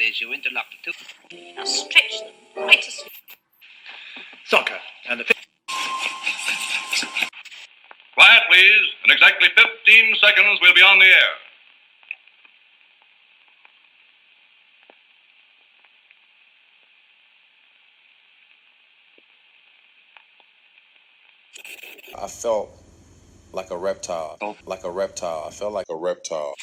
is you interlock the two. Now stretch them right as... Soccer and the... Quiet, please. In exactly 15 seconds, we'll be on the air. I felt like a reptile. Like a reptile. I felt like a reptile.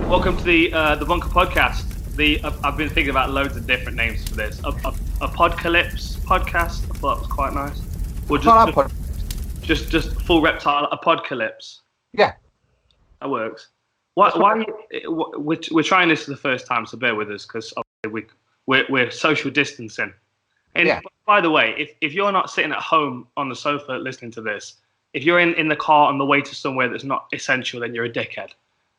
Welcome to the Bunker Podcast. I've been thinking about loads of different names for this. aPODcalypse podcast. I thought that was quite nice. Or just full reptile aPODcalypse. Yeah, that works. Why? We're trying this for the first time, so bear with us because we're social distancing. And yeah. By the way, if you're not sitting at home on the sofa listening to this, if you're in the car on the way to somewhere that's not essential, then you're a dickhead.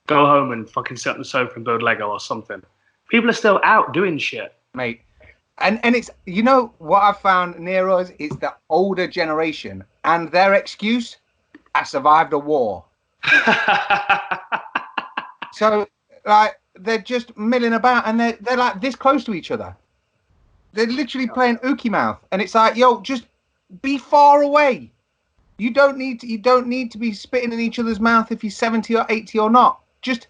Go home and fucking sit on the sofa and build Lego or something. People are still out doing shit, mate. And it's, you know what I've found near us is the older generation and their excuse, I survived a war. So like they're just milling about and they're like this close to each other. They're literally playing ookie mouth, and it's like, yo, just be far away. You don't need to be spitting in each other's mouth if you're 70 or 80 or not. Just,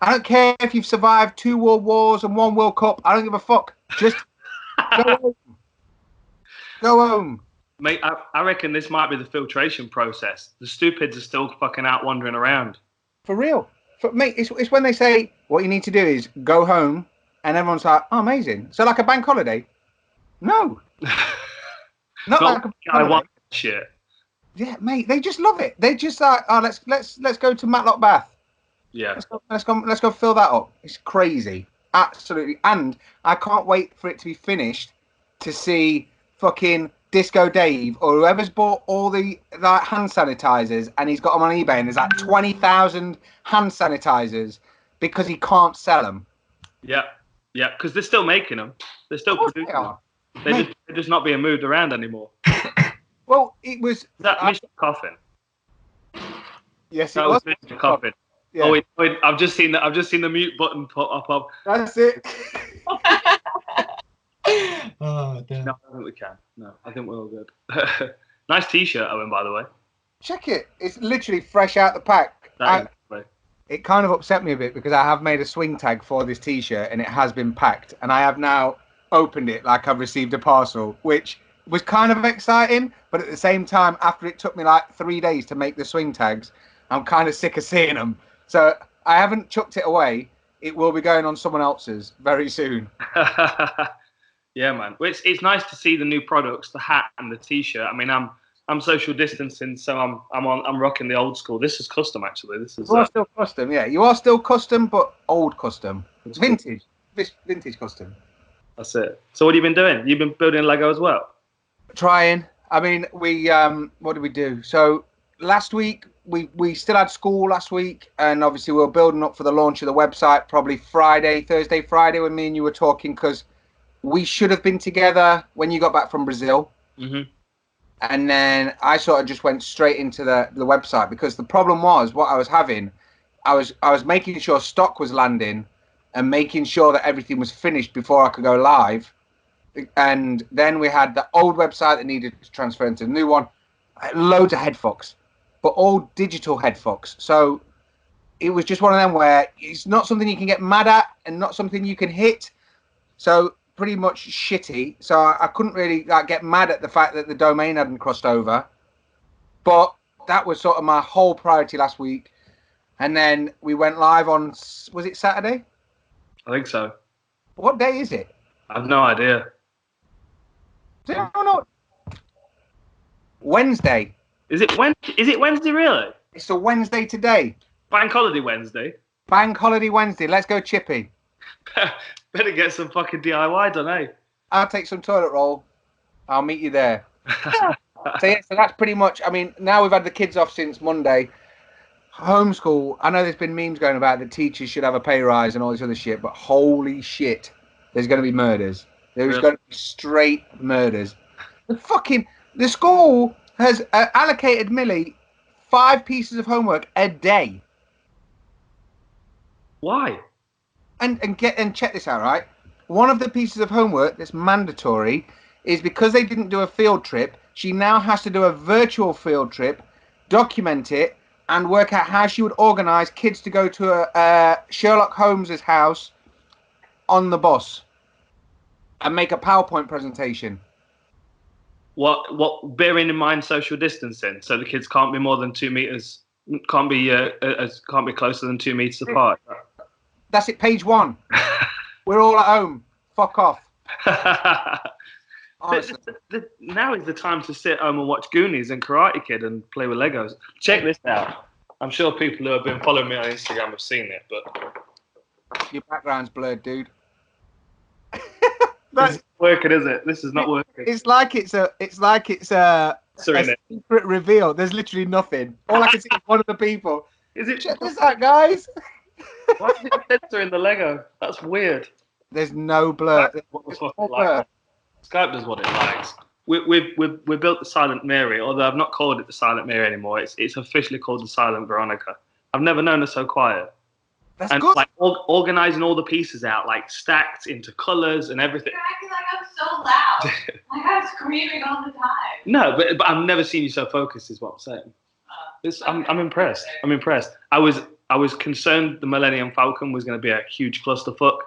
I don't care if you've survived 2 world wars and 1 World Cup. I don't give a fuck. Just go home. Go home. Mate, I reckon this might be the filtration process. The stupids are still fucking out wandering around. For real. Mate, it's when they say what you need to do is go home, and everyone's like, oh, amazing. So like a bank holiday? No. Not like a bank holiday. I want shit. Yeah, mate, they just love it. They just like, oh, let's go to Matlock Bath. Yeah. Let's go fill that up. It's crazy. Absolutely. And I can't wait for it to be finished to see fucking Disco Dave or whoever's bought all the like hand sanitizers and he's got them on eBay and there's like 20,000 hand sanitizers because he can't sell them. Yeah. Yeah, because they're still making them. They're still producing them. They're just not being moved around anymore. Well, it was... Is that Mr. Coffin? Yes, it was Mr. Coffin. Yeah. Oh, wait, I've just seen the mute button put up. That's it. Oh, damn. No, I think we can. No, I think we're all good. Nice T-shirt, Owen, by the way. Check it. It's literally fresh out the pack. It kind of upset me a bit because I have made a swing tag for this T-shirt and it has been packed. And I have now opened it like I've received a parcel, which was kind of exciting. But at the same time, after it took me like 3 days to make the swing tags, I'm kind of sick of seeing them. So I haven't chucked it away. It will be going on someone else's very soon. Yeah, man. It's nice to see the new products, the hat and the T-shirt. I mean, I'm social distancing, so I'm rocking the old school. This is custom, actually. This is. You are still custom, yeah. You are still custom, but old custom. It's vintage. Vintage custom. That's it. So what have you been doing? You've been building Lego as well? Trying. I mean, we what did we do? So last week we still had school last week, and obviously we were building up for the launch of the website. Probably Thursday, Friday, when me and you were talking, because we should have been together when you got back from Brazil. Mm-hmm. And then I sort of just went straight into the website because the problem was what I was having. I was making sure stock was landing and making sure that everything was finished before I could go live. And then we had the old website that needed to transfer into the new one. Loads of head fucks, but all digital head fucks. So it was just one of them where it's not something you can get mad at and not something you can hit. So pretty much shitty. So I couldn't really get mad at the fact that the domain hadn't crossed over. But that was sort of my whole priority last week. And then we went live on, was it Saturday? I think so. What day is it? I have no idea. No. Wednesday. Is it Wednesday really? It's a Wednesday today. Bank holiday Wednesday. Bank holiday Wednesday. Let's go chippy. Better get some fucking DIY done, eh? I'll take some toilet roll. I'll meet you there. So that's pretty much. I mean, now we've had the kids off since Monday. Homeschool. I know there's been memes going about that teachers should have a pay rise and all this other shit, but holy shit, there's going to be murders. There's going to be straight murders. The school has allocated Millie 5 pieces of homework a day. Why? And check this out, right? one of the pieces of homework that's mandatory is because they didn't do a field trip, she now has to do a virtual field trip, document it, and work out how she would organise kids to go to Sherlock Holmes's house on the bus and make a PowerPoint presentation. What? Bearing in mind social distancing, so the kids can't be more than 2 meters, can't be closer than 2 meters apart. That's it. Page 1. We're all at home. Fuck off. Honestly. Now is the time to sit home and watch Goonies and Karate Kid and play with Legos. Check this out. I'm sure people who have been following me on Instagram have seen it, but your background's blurred, dude. This isn't working, is it? This is not working. It's like it's a secret reveal. There's literally nothing. All I can see is one of the people. Is it? Check this out, guys. Why is it censoring the Lego? That's weird. There's no blur. Skype does what it likes. We built the Silent Mary, although I've not called it the Silent Mary anymore. It's officially called the Silent Veronica. I've never known her so quiet. That's and good. Like organising all the pieces out, like stacked into colours and everything. You're acting like I'm so loud. Like I'm screaming all the time. No, but I've never seen you so focused. Is what I'm saying. I'm impressed. I'm impressed. I was concerned the Millennium Falcon was going to be a huge clusterfuck,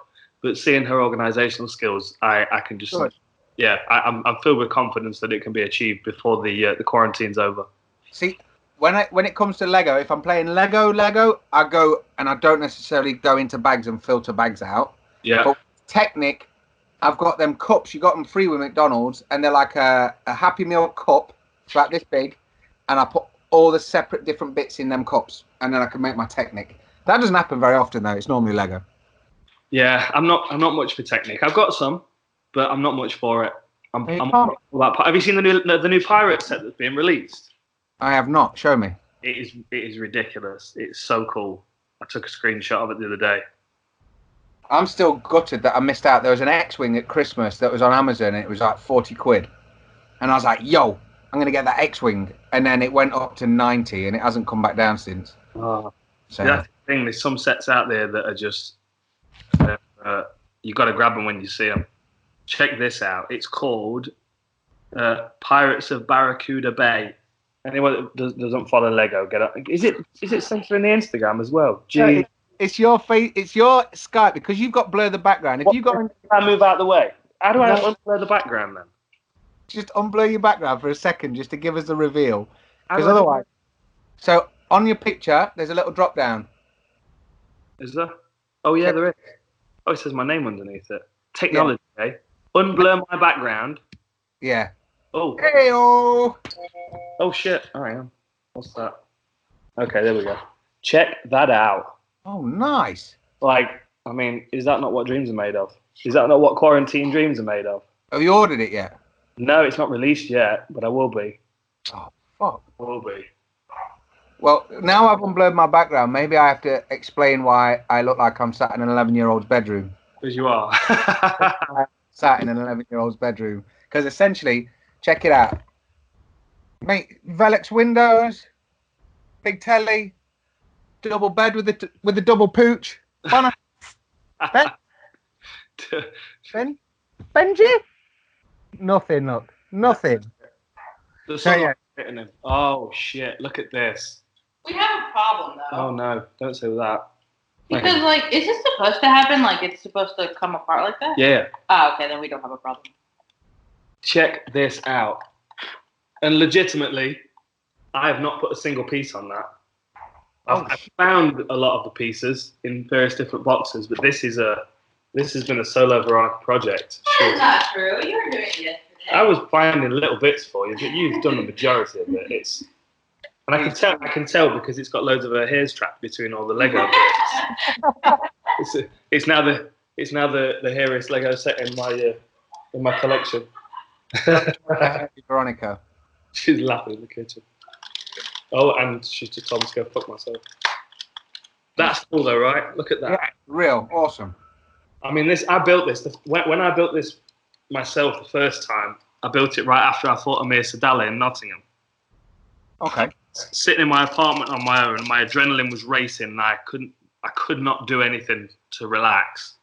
but seeing her organisational skills, I can just. Good. Yeah, I'm filled with confidence that it can be achieved before the quarantine's over. See, when it comes to Lego, if I'm playing Lego, I go and I don't necessarily go into bags and filter bags out. Yeah. But Technic, I've got them cups. You got them free with McDonald's, and they're like a Happy Meal cup, it's about this big, and I put all the separate different bits in them cups, and then I can make my Technic. That doesn't happen very often though. It's normally Lego. Yeah, I'm not much for Technic. I've got some, but I'm not much for it. Have you seen the new pirate set that's being released? I have not. Show me. It is ridiculous. It's so cool. I took a screenshot of it the other day. I'm still gutted that I missed out. There was an X-Wing at Christmas that was on Amazon, and it was like 40 quid. And I was like, yo, I'm going to get that X-Wing. And then it went up to 90, and it hasn't come back down since. Oh. So That's the thing. There's some sets out there that are just... you got to grab them when you see them. Check this out. It's called Pirates of Barracuda Bay. Anyone that doesn't follow Lego, get up. Is it censoring the Instagram as well? Yeah, it's your face. It's your Skype because you've got blur the background. If you got, I move out the way. How do I unblur the background then? Just unblur your background for a second, just to give us the reveal. Because otherwise, so on your picture, there's a little drop down. Is there? Oh yeah, there is. Oh, it says my name underneath it. Technology, eh? Unblur my background. Yeah. Oh. Hey-o. Oh shit! I am. What's that? Okay, there we go. Check that out. Oh, nice. Like, I mean, is that not what dreams are made of? Is that not what quarantine dreams are made of? Have you ordered it yet? No, it's not released yet, but I will be. Oh, fuck. Will be. Well, now I've unblurred my background. Maybe I have to explain why I look like I'm sat in an 11-year-old's bedroom. Because you are. Sat in an 11-year-old's bedroom. Because essentially, check it out. Mate, Velux windows, big telly, double bed with the double pooch. Ben? Benji? Nothing, look. Nothing. Oh, shit. Look at this. We have a problem, though. Oh, no. Don't say that. Because, like, is this supposed to happen? Like, it's supposed to come apart like that? Yeah. Oh, okay, then we don't have a problem. Check this out. And legitimately, I have not put a single piece on that. I've found a lot of the pieces in various different boxes, but this has been a solo Veronica project. That's not true. You were doing it yesterday. I was finding little bits for you, but you've done the majority of it. And I can tell because it's got loads of her hairs trapped between all the Lego bits. It's now the hairiest Lego set in my collection. Veronica. She's laughing in the kitchen. Oh, and she's just told me to go fuck myself. That's cool though, right? Look at that. Yeah, real awesome. I mean, I built this. When I built this myself the first time, I built it right after I fought Amir Sadali in Nottingham. Okay. Sitting in my apartment on my own, my adrenaline was racing, and I could not do anything to relax.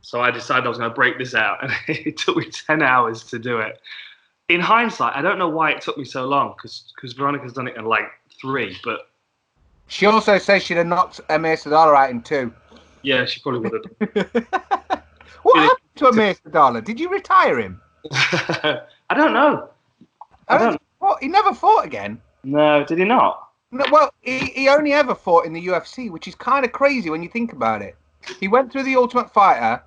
So I decided I was going to break this out, and it took me 10 hours to do it. In hindsight, I don't know why it took me so long, because Veronica's done it in like 3, but... She also says she'd have knocked Amir Sadala out in 2. Yeah, she probably would have. What happened to Amir Sadala? Did you retire him? I don't know. He never fought again. No, did he not? No, well, he only ever fought in the UFC, which is kind of crazy when you think about it. He went through the Ultimate Fighter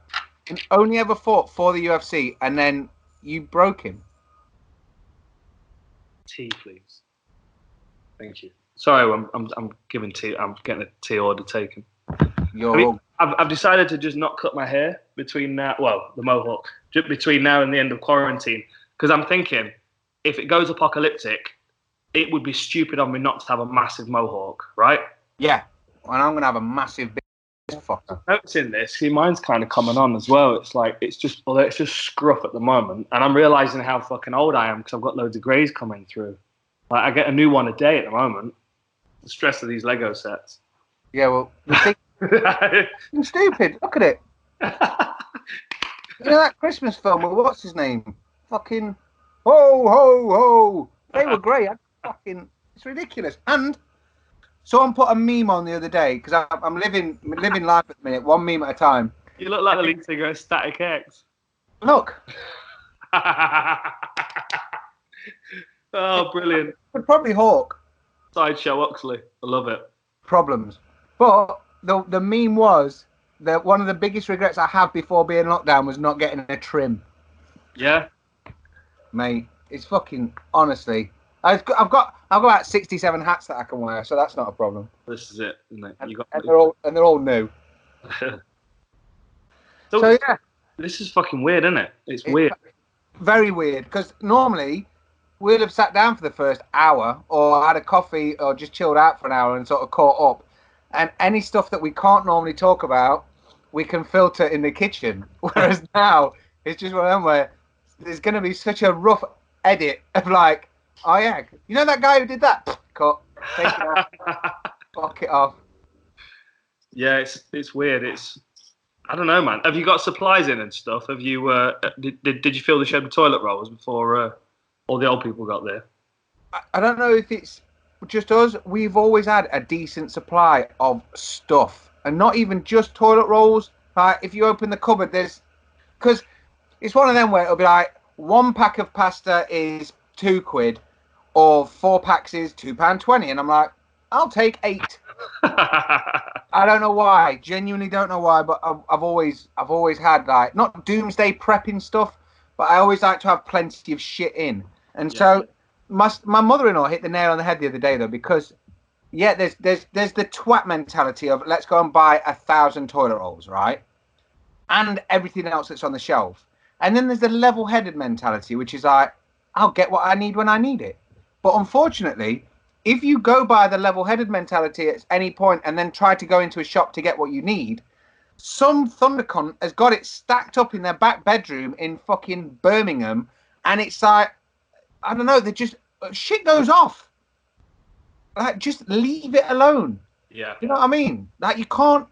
and only ever fought for the UFC, and then you broke him. Tea, please. Thank you. Sorry, I'm giving tea. I'm getting a tea order taken. I've decided to just not cut my hair between now. Well, the mohawk between now and the end of quarantine, because I'm thinking if it goes apocalyptic, it would be stupid of me not to have a massive mohawk, right? Yeah, and I'm gonna have a massive big fucker. Noticing this, see, mine's kind of coming on as well. It's like it's just scruff at the moment, and I'm realizing how fucking old I am because I've got loads of greys coming through. Like I get a new one a day at the moment. The stress of these Lego sets. Yeah, well, the thing, it's stupid. Look at it. You know that Christmas film with what's his name? Fucking ho ho ho. They were great. It's ridiculous. And someone put a meme on the other day because I'm living life at the minute, one meme at a time. You look like the lead singer of Static X. Look. Oh, brilliant. But probably Hawk. Sideshow OXLEY. I love it. Problems. But the meme was that one of the biggest regrets I have before being locked down was not getting a trim. Yeah. Mate, it's fucking, honestly. I've got about 67 hats that I can wear, so that's not a problem. This is it, isn't it? And they're all new. So yeah. This is fucking weird, isn't it? It's weird. Very weird, because normally we'd have sat down for the first hour or had a coffee or just chilled out for an hour and sort of caught up. And any stuff that we can't normally talk about, we can filter in the kitchen. Whereas now, it's just one of them where there's going to be such a rough edit of like, oh yeah, you know that guy who did that? Cut. Take it off. Fuck it off. Yeah, it's weird. I don't know, man. Have you got supplies in and stuff? Have you did you fill the shed with toilet rolls before all the old people got there? I don't know if it's just us. We've always had a decent supply of stuff, and not even just toilet rolls. Like if you open the cupboard, because it's one of them where it'll be like 1 pack of pasta is £2, or 4 packs is £2.20, and I'm like, I'll take 8. I don't know why. Genuinely don't know why, but I've always had like not doomsday prepping stuff, but I always like to have plenty of shit in. And so my mother-in-law hit the nail on the head the other day though, because there's the twat mentality of let's go and buy 1,000 toilet rolls, right? And everything else that's on the shelf. And then there's the level-headed mentality, which is like, I'll get what I need when I need it. But unfortunately, if you go by the level-headed mentality at any point and then try to go into a shop to get what you need, some thundercunt has got it stacked up in their back bedroom in fucking Birmingham, and it's like, I don't know, shit goes off. Like, just leave it alone. Yeah. You know what I mean? Like, you can't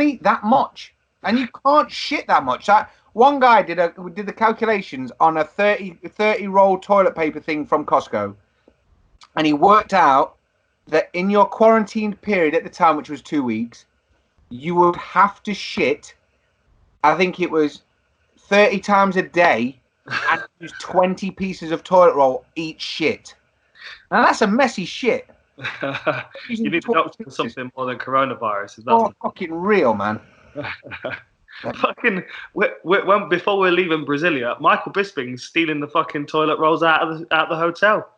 eat that much, and you can't shit that much. Like, one guy did the calculations on a 30 roll toilet paper thing from Costco. And he worked out that in your quarantined period at the time, which was 2 weeks, you would have to shit, I think it was 30 times a day and use 20 pieces of toilet roll each shit. Now, that's a messy shit. You need to doctor something more than coronavirus. Is that fucking real, man. Fucking before we're leaving Brasilia, Michael Bisping's stealing the fucking toilet rolls out of the hotel.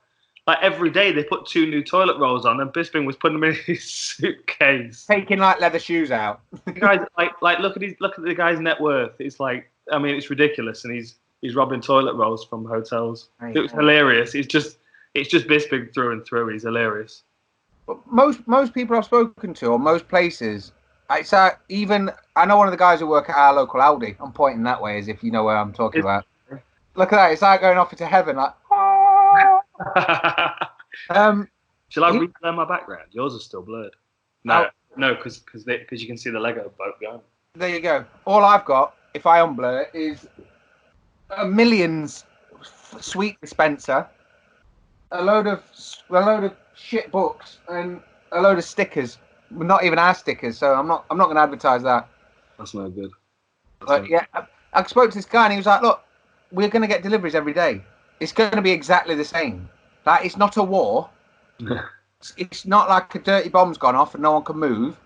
Like every day they put 2 new toilet rolls on, and Bisping was putting them in his suitcase, taking like leather shoes out. The guys, like look at the guy's net worth. It's like, I mean, it's ridiculous, and he's robbing toilet rolls from hotels. It was hilarious. It's just Bisping through and through. He's hilarious. But most people I've spoken to, or most places, it's even I know one of the guys who work at our local Aldi. I'm pointing that way as if you know where I'm talking about. Look at that! It's like going off into heaven, like. Shall I replay my background? Yours is still blurred. No, because you can see the Lego boat going. There you go. All I've got if I unblur it, is a Millions sweet dispenser, a load of shit books, and a load of stickers. Not even our stickers, so I'm not going to advertise that. That's no good. But yeah, I spoke to this guy and he was like, "Look, we're going to get deliveries every day. It's going to be exactly the same. Like, it's not a war. It's not like a dirty bomb's gone off and no one can move.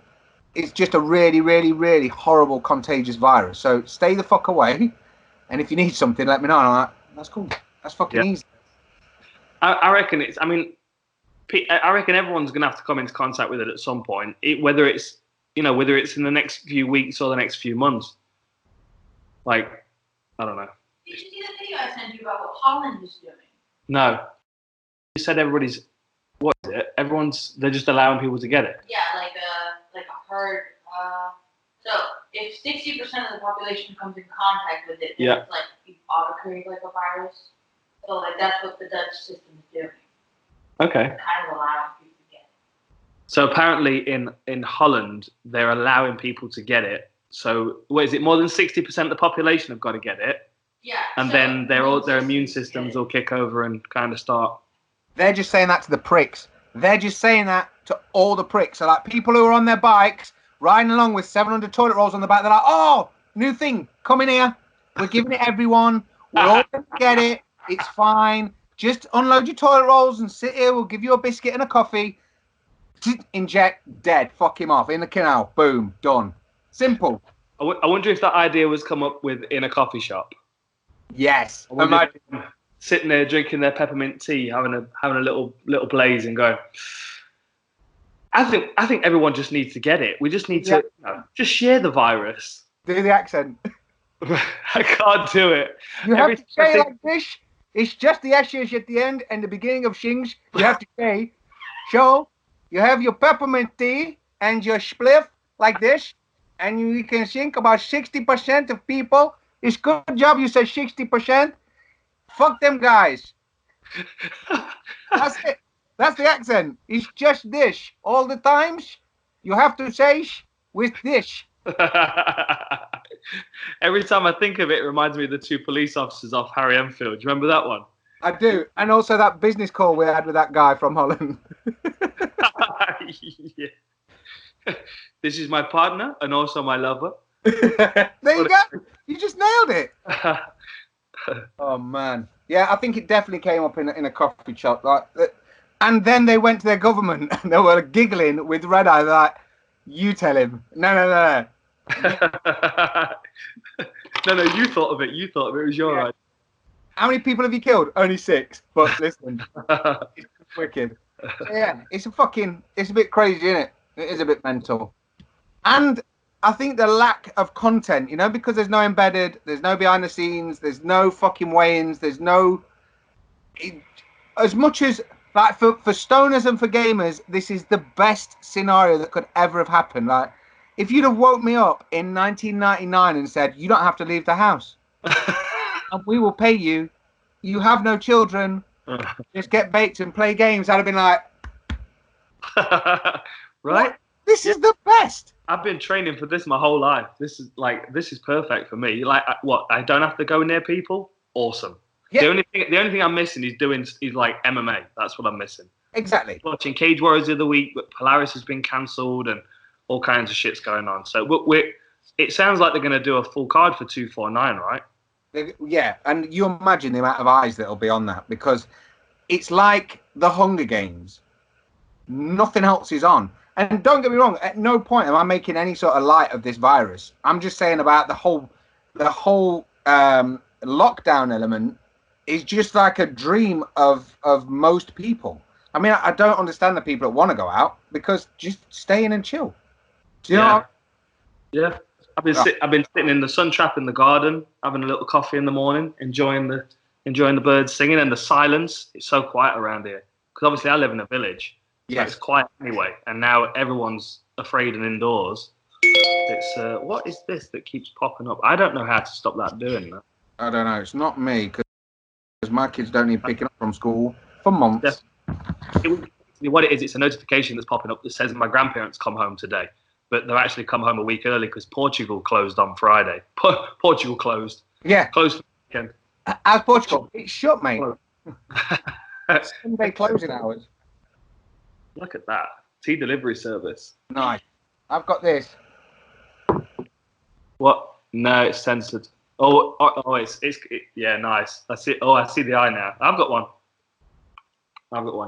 It's just a really, really, really horrible contagious virus. So stay the fuck away. And if you need something, let me know." And I'm like, "That's cool. That's fucking easy." I reckon it's. I mean, I reckon everyone's gonna have to come into contact with it at some point. Whether it's in the next few weeks or the next few months. Like, I don't know. Did you see the video I sent you about what Holland is doing? No. You said everybody's. What is it? They're just allowing people to get it. Yeah, like a herd. So if 60% of the population comes in contact with it, then it's like you auto-create like a virus. So like that's what the Dutch system is doing. Okay. It's kind of allowing people to get it. So apparently in Holland they're allowing people to get it. So what is it? More than 60% of the population have got to get it. Yeah. And so then their immune systems will kick over and kind of start. They're just saying that to the pricks. They're just saying that to all the pricks. So like people who are on their bikes riding along with 700 toilet rolls on the back, they're like, "Oh, new thing, come in here. We're giving it everyone. We're all going to get it. It's fine. Just unload your toilet rolls and sit here. We'll give you a biscuit and a coffee. Inject, dead. Fuck him off. In the canal. Boom. Done. Simple." I wonder if that idea was come up with in a coffee shop. Yes. Imagine sitting there drinking their peppermint tea, having a little blaze and going, I think everyone just needs to get it. We just need to just share the virus. Do the accent. I can't do it. You have to say like this. It's just the ashes at the end and the beginning of things. You have to say, "So you have your peppermint tea and your spliff like this, and you can think about 60% of people. It's good job you said 60%. Fuck them guys." That's it. That's the accent. It's just this. All the times you have to say with this. Every time I think of it, it reminds me of the two police officers off Harry Enfield. Do you remember that one? I do. And also that business call we had with that guy from Holland. Yeah. This is my partner and also my lover. There you go. You just nailed it. Oh, man. Yeah, I think it definitely came up in a coffee shop. And then they went to their government and they were giggling with red eye like, "You tell him." No. No, you thought of it. It was your idea. How many people have you killed? Only 6. But listen, it's wicked. Yeah, it's a bit crazy, isn't it? It is a bit mental. And I think the lack of content, because there's no embedded, there's no behind the scenes, there's no fucking weigh-ins, there's no... as much as, like, for stoners and for gamers, this is the best scenario that could ever have happened. Like, if you'd have woke me up in 1999 and said, "You don't have to leave the house, and we will pay you, you have no children, just get baked and play games," I'd have been like... Right? What? This is the best. I've been training for this my whole life. This is perfect for me. Like, what? I don't have to go near people. Awesome. Yeah. The only thing I'm missing is like MMA. That's what I'm missing. Exactly. Watching Cage Warriors the other week, but Polaris has been cancelled and all kinds of shit's going on. So it sounds like they're going to do a full card for 249, right? Yeah, and you imagine the amount of eyes that'll be on that, because it's like the Hunger Games. Nothing else is on. And don't get me wrong, at no point am I making any sort of light of this virus. I'm just saying about the whole lockdown element is just like a dream of most people. I mean, I don't understand the people that want to go out, because just stay in and chill. Do you know? Yeah. I've been sitting in the sun trap in the garden, having a little coffee in the morning, enjoying the birds singing and the silence. It's so quiet around here, because obviously I live in a village. Yeah, it's quiet anyway, and now everyone's afraid and indoors. It's what is this that keeps popping up? I don't know how to stop that doing that. I don't know. It's not me, because my kids don't need picking up from school for months. What it is, it's a notification that's popping up that says my grandparents come home today. but they've actually come home a week early because Portugal closed on Friday. Portugal closed. Yeah. Closed for the weekend. How's Portugal? It's shut, mate. Sunday closing hours. Look at that. Tea delivery service. Nice. I've got this. What? No, it's censored. Oh, yeah, nice. I see. Oh, I see the eye now. I've got one.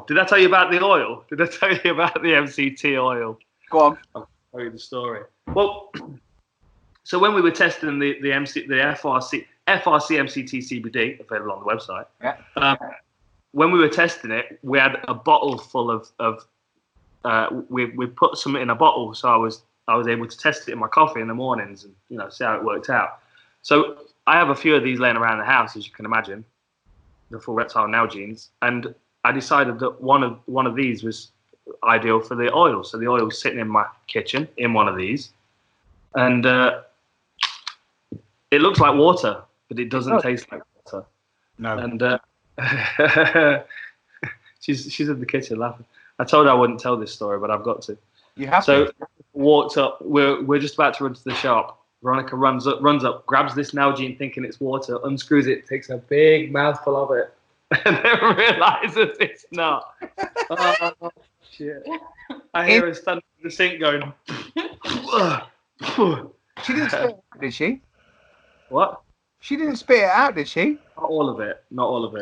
Did I tell you about the oil? Did I tell you about the MCT oil? Go on. I'll tell you the story. Well, so when we were testing the FRC MCT CBD available on the website, when we were testing it, we had a bottle full of we put some in a bottle, so I was able to test it in my coffee in the mornings and see how it worked out. So I have a few of these laying around the house, as you can imagine, the full Reptile Nalgene's, and I decided that one of these was ideal for the oil. So the oil was sitting in my kitchen in one of these, and it looks like water, but it doesn't taste like water. No. And she's in the kitchen laughing. I told her I wouldn't tell this story, but I've got to. You have to. So walked up. We're just about to run to the shop. Veronica runs up, grabs this Nalgene thinking it's water, unscrews it, takes a big mouthful of it, and then realizes it's not. Oh, shit. I hear her standing in the sink going. She didn't spit it out, did she? What? She didn't spit it out, did she? Not all of it.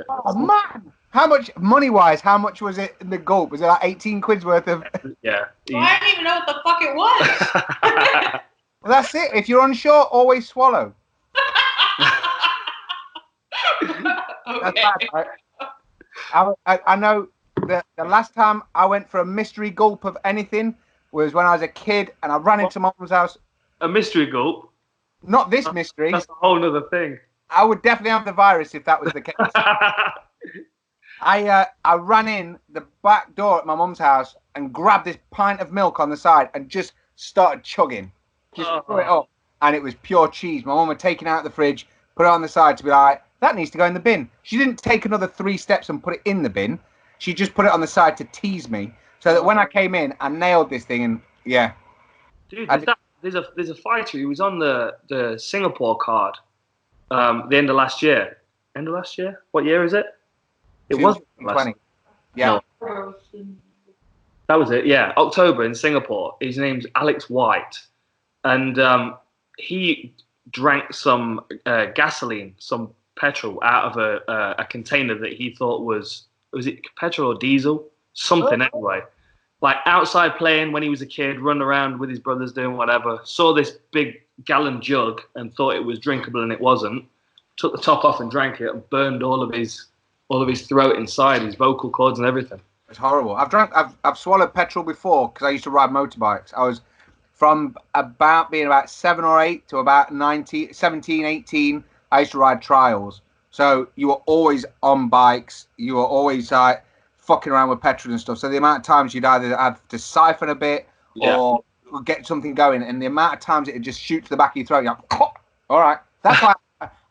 Oh, man. How much, money-wise, how much was it in the gulp? Was it like 18 quid's worth of... Yeah. Well, I didn't even know what the fuck it was. Well, that's it. If you're unsure, always swallow. Okay. That's bad, right? I know that the last time I went for a mystery gulp of anything was when I was a kid and I ran into my mum's house. A mystery gulp? Not this mystery. That's a whole other thing. I would definitely have the virus if that was the case. I ran in the back door at my mum's house and grabbed this pint of milk on the side and just started chugging. Just threw it up. And it was pure cheese. My mum had taken it out of the fridge, put it on the side to be like, that needs to go in the bin. She didn't take another 3 steps and put it in the bin. She just put it on the side to tease me. So that when I came in, I nailed this thing and yeah. Dude, there's a fighter who was on the Singapore card the end of last year. End of last year? What year is it? It was 2020. Yeah. No. That was it, yeah. October in Singapore. His name's Alex White. And he drank some gasoline, some petrol out of a container that he thought was it petrol or diesel? Something anyway. Like outside playing when he was a kid, running around with his brothers doing whatever, saw this big gallon jug and thought it was drinkable and it wasn't. Took the top off and drank it and burned all of his throat inside, his vocal cords and everything. It's horrible. I've swallowed petrol before because I used to ride motorbikes. I was from being about 7 or 8 to about 17, 18. I used to ride trials. So you were always on bikes. You were always like fucking around with petrol and stuff. So the amount of times you'd either have to siphon a bit or get something going, and the amount of times it would just shoot to the back of your throat. You're like, all right. That's why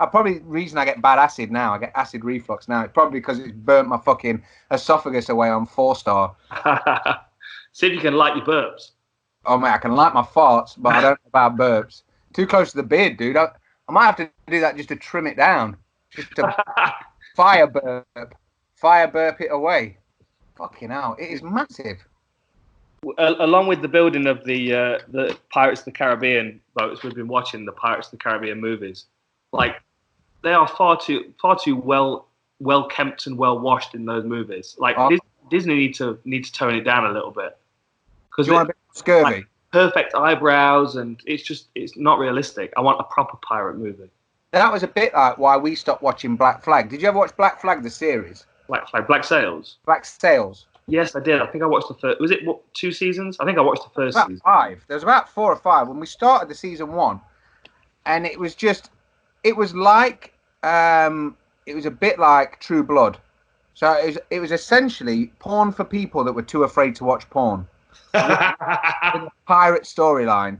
probably the reason I get bad acid now. I get acid reflux now. It's probably because it's burnt my fucking esophagus away on 4-star. See if you can light your burps. Oh, mate, I can light my farts, but I don't know about burps. Too close to the beard, dude. I might have to do that just to trim it down. Just to fire burp it away. Fucking hell, it is massive. Along with the building of the Pirates of the Caribbean boats, we've been watching the Pirates of the Caribbean movies. Like, they are far too well kept and well washed in those movies. Like Disney need to tone it down a little bit. Because you want a bit scurvy. Like, perfect eyebrows, and it's not realistic. I want a proper pirate movie. That was a bit like why we stopped watching Black Flag. Did you ever watch Black Flag, the series? Black Flag, Black Sails. Black Sails. Yes, I did. I think I watched the first. Was it 2 seasons? I think I watched the first season. 5. There was about 4 or 5 when we started the season 1, and it was like it was a bit like True Blood. So it was essentially porn for people that were too afraid to watch porn. Pirate storyline,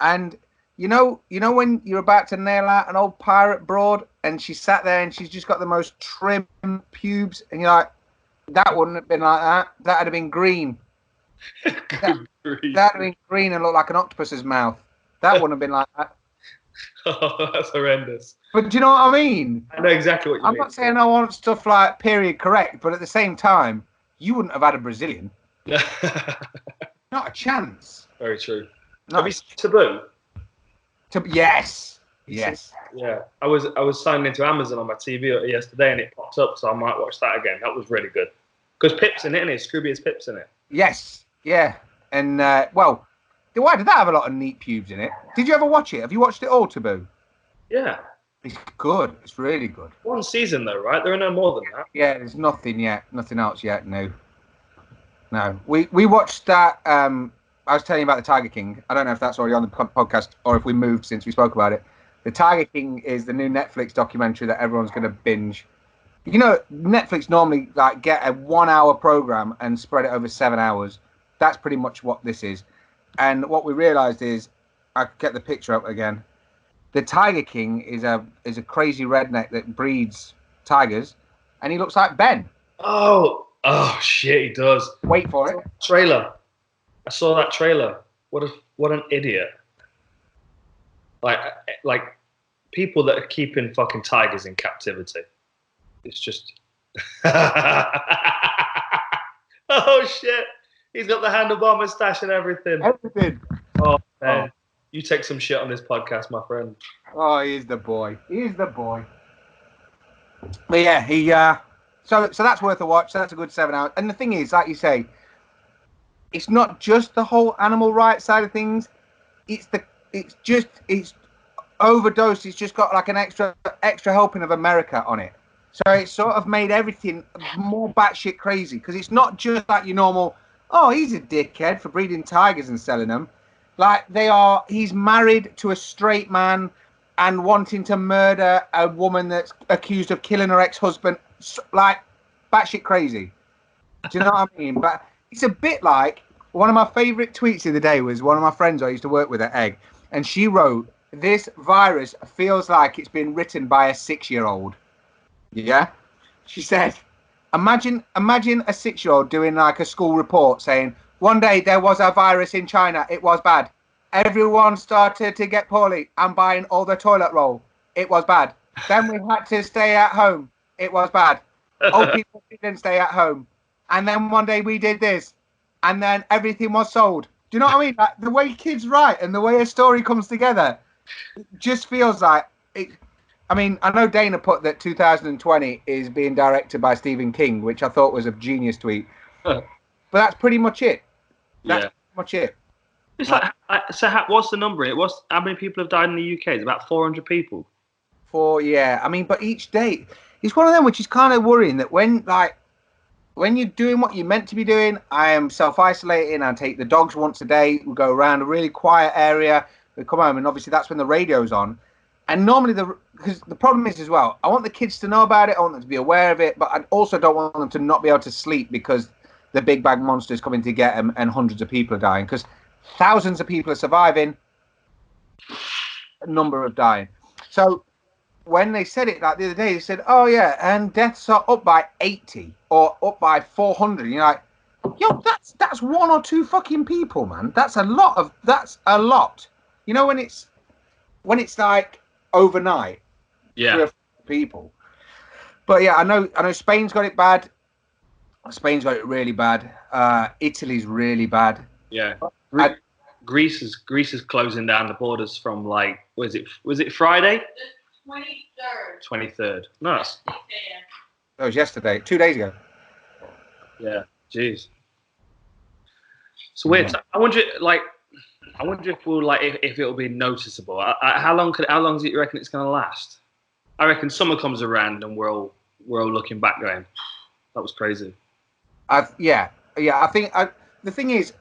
and you know when you're about to nail out an old pirate broad, and she sat there and she's just got the most trim pubes, and you're like, that wouldn't have been like that. That'd have been green. That'd have been green and looked like an octopus's mouth. That wouldn't have been like that. Oh, that's horrendous. But do you know what I mean? I know exactly what you mean. I'm not saying I want stuff like period correct, but at the same time, you wouldn't have had a Brazilian. Not a chance. Very true. Not Have you seen Taboo? Yes. Yes. Yeah. I was signing into Amazon on my TV yesterday and it popped up, so I might watch that again. That was really good. Because Pip's in it, isn't it? Scrooby is Pip's in it. Yes. Yeah. And, well, why did that have a lot of neat pubes in it? Did you ever watch it? Have you watched it all, Taboo? Yeah. It's good. It's really good. One season, though, right? There are no more than that. Yeah, there's nothing yet. Nothing else yet, no. No. We watched that, I was telling you about the Tiger King. I don't know if that's already on the podcast or if we moved since we spoke about it. The Tiger King is the new Netflix documentary that everyone's going to binge. You know, Netflix normally like get a 1 hour program and spread it over 7 hours. That's pretty much what this is. And what we realized is, I get the picture up again. The Tiger King is a crazy redneck that breeds tigers, and he looks like Ben. Oh shit, he does. Wait for it. Trailer. I saw that trailer. What an idiot. Like people that are keeping fucking tigers in captivity. It's just oh shit. He's got the handlebar mustache and everything. Everything. Oh man. You take some shit on this podcast, my friend. Oh, he's the boy. He's the boy. But yeah, he so that's worth a watch. So that's a good 7 hours. And the thing is, like you say, it's not just the whole animal rights side of things. It's overdosed. It's just got like an extra helping of America on it. So it's sort of made everything more batshit crazy because it's not just like your normal, oh, he's a dickhead for breeding tigers and selling them. Like he's married to a straight man and wanting to murder a woman that's accused of killing her ex-husband. Like, batshit crazy. Do you know what I mean? But it's a bit like, one of my favourite tweets of the day was one of my friends I used to work with at Egg. And she wrote, this virus feels like it's been written by a 6-year-old. Yeah? She said, imagine a 6-year-old doing like a school report saying, one day there was a virus in China. It was bad. Everyone started to get poorly. I'm buying all the toilet roll. It was bad. Then we had to stay at home. It was bad. Old people didn't stay at home. And then one day we did this. And then everything was sold. Do you know what I mean? Like, the way kids write and the way a story comes together, it just feels like it. I mean, I know Dana put that 2020 is being directed by Stephen King, which I thought was a genius tweet. But that's pretty much it. That's pretty much it. It's like, so what's the number? How many people have died in the UK? It's about 400 people. Yeah. I mean, but each day, it's one of them which is kind of worrying that when you're doing what you're meant to be doing, I am self-isolating. I take the dogs once a day. We go around a really quiet area. We come home, and obviously that's when the radio's on. And normally, because the problem is as well, I want the kids to know about it. I want them to be aware of it, but I also don't want them to not be able to sleep because the big bag monster is coming to get them and hundreds of people are dying. Because thousands of people are surviving, a number are dying. So when they said it like the other day, they said, oh yeah, and deaths are up by 80 or up by 400. And you're like, yo, that's one or two fucking people, man. That's a lot. You know, when it's like overnight, yeah, people. But yeah, I know Spain's got it bad. Spain's got it really bad. Italy's really bad. Yeah. Greece is closing down the borders from like, was it Friday? The 23rd. Nice. That was yesterday, 2 days ago. Yeah. Jeez. So weird. Yeah. I wonder if we'll like if it'll be noticeable. How long do you reckon it's going to last? I reckon summer comes around and we're all looking back going, that was crazy. I think the thing is,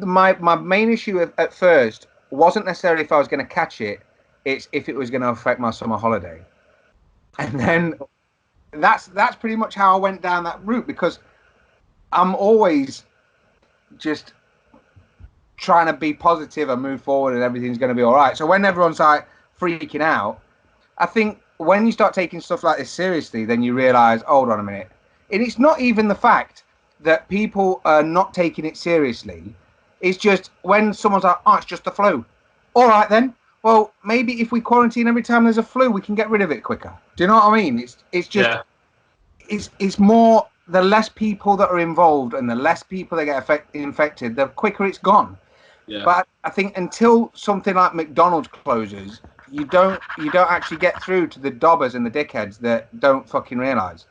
my main issue at first wasn't necessarily if I was going to catch it. It's if it was going to affect my summer holiday. And then that's pretty much how I went down that route, because I'm always just trying to be positive and move forward and everything's going to be all right. So when everyone's like freaking out, I think when you start taking stuff like this seriously, then you realize, hold on a minute. And it's not even the fact that people are not taking it seriously is just when someone's like, oh, it's just the flu. All right, then. Well, maybe if we quarantine every time there's a flu, we can get rid of it quicker. Do you know what I mean? It's just, it's more, the less people that are involved and the less people that get infected, the quicker it's gone. Yeah. But I think until something like McDonald's closes, you don't actually get through to the dobbers and the dickheads that don't fucking realise.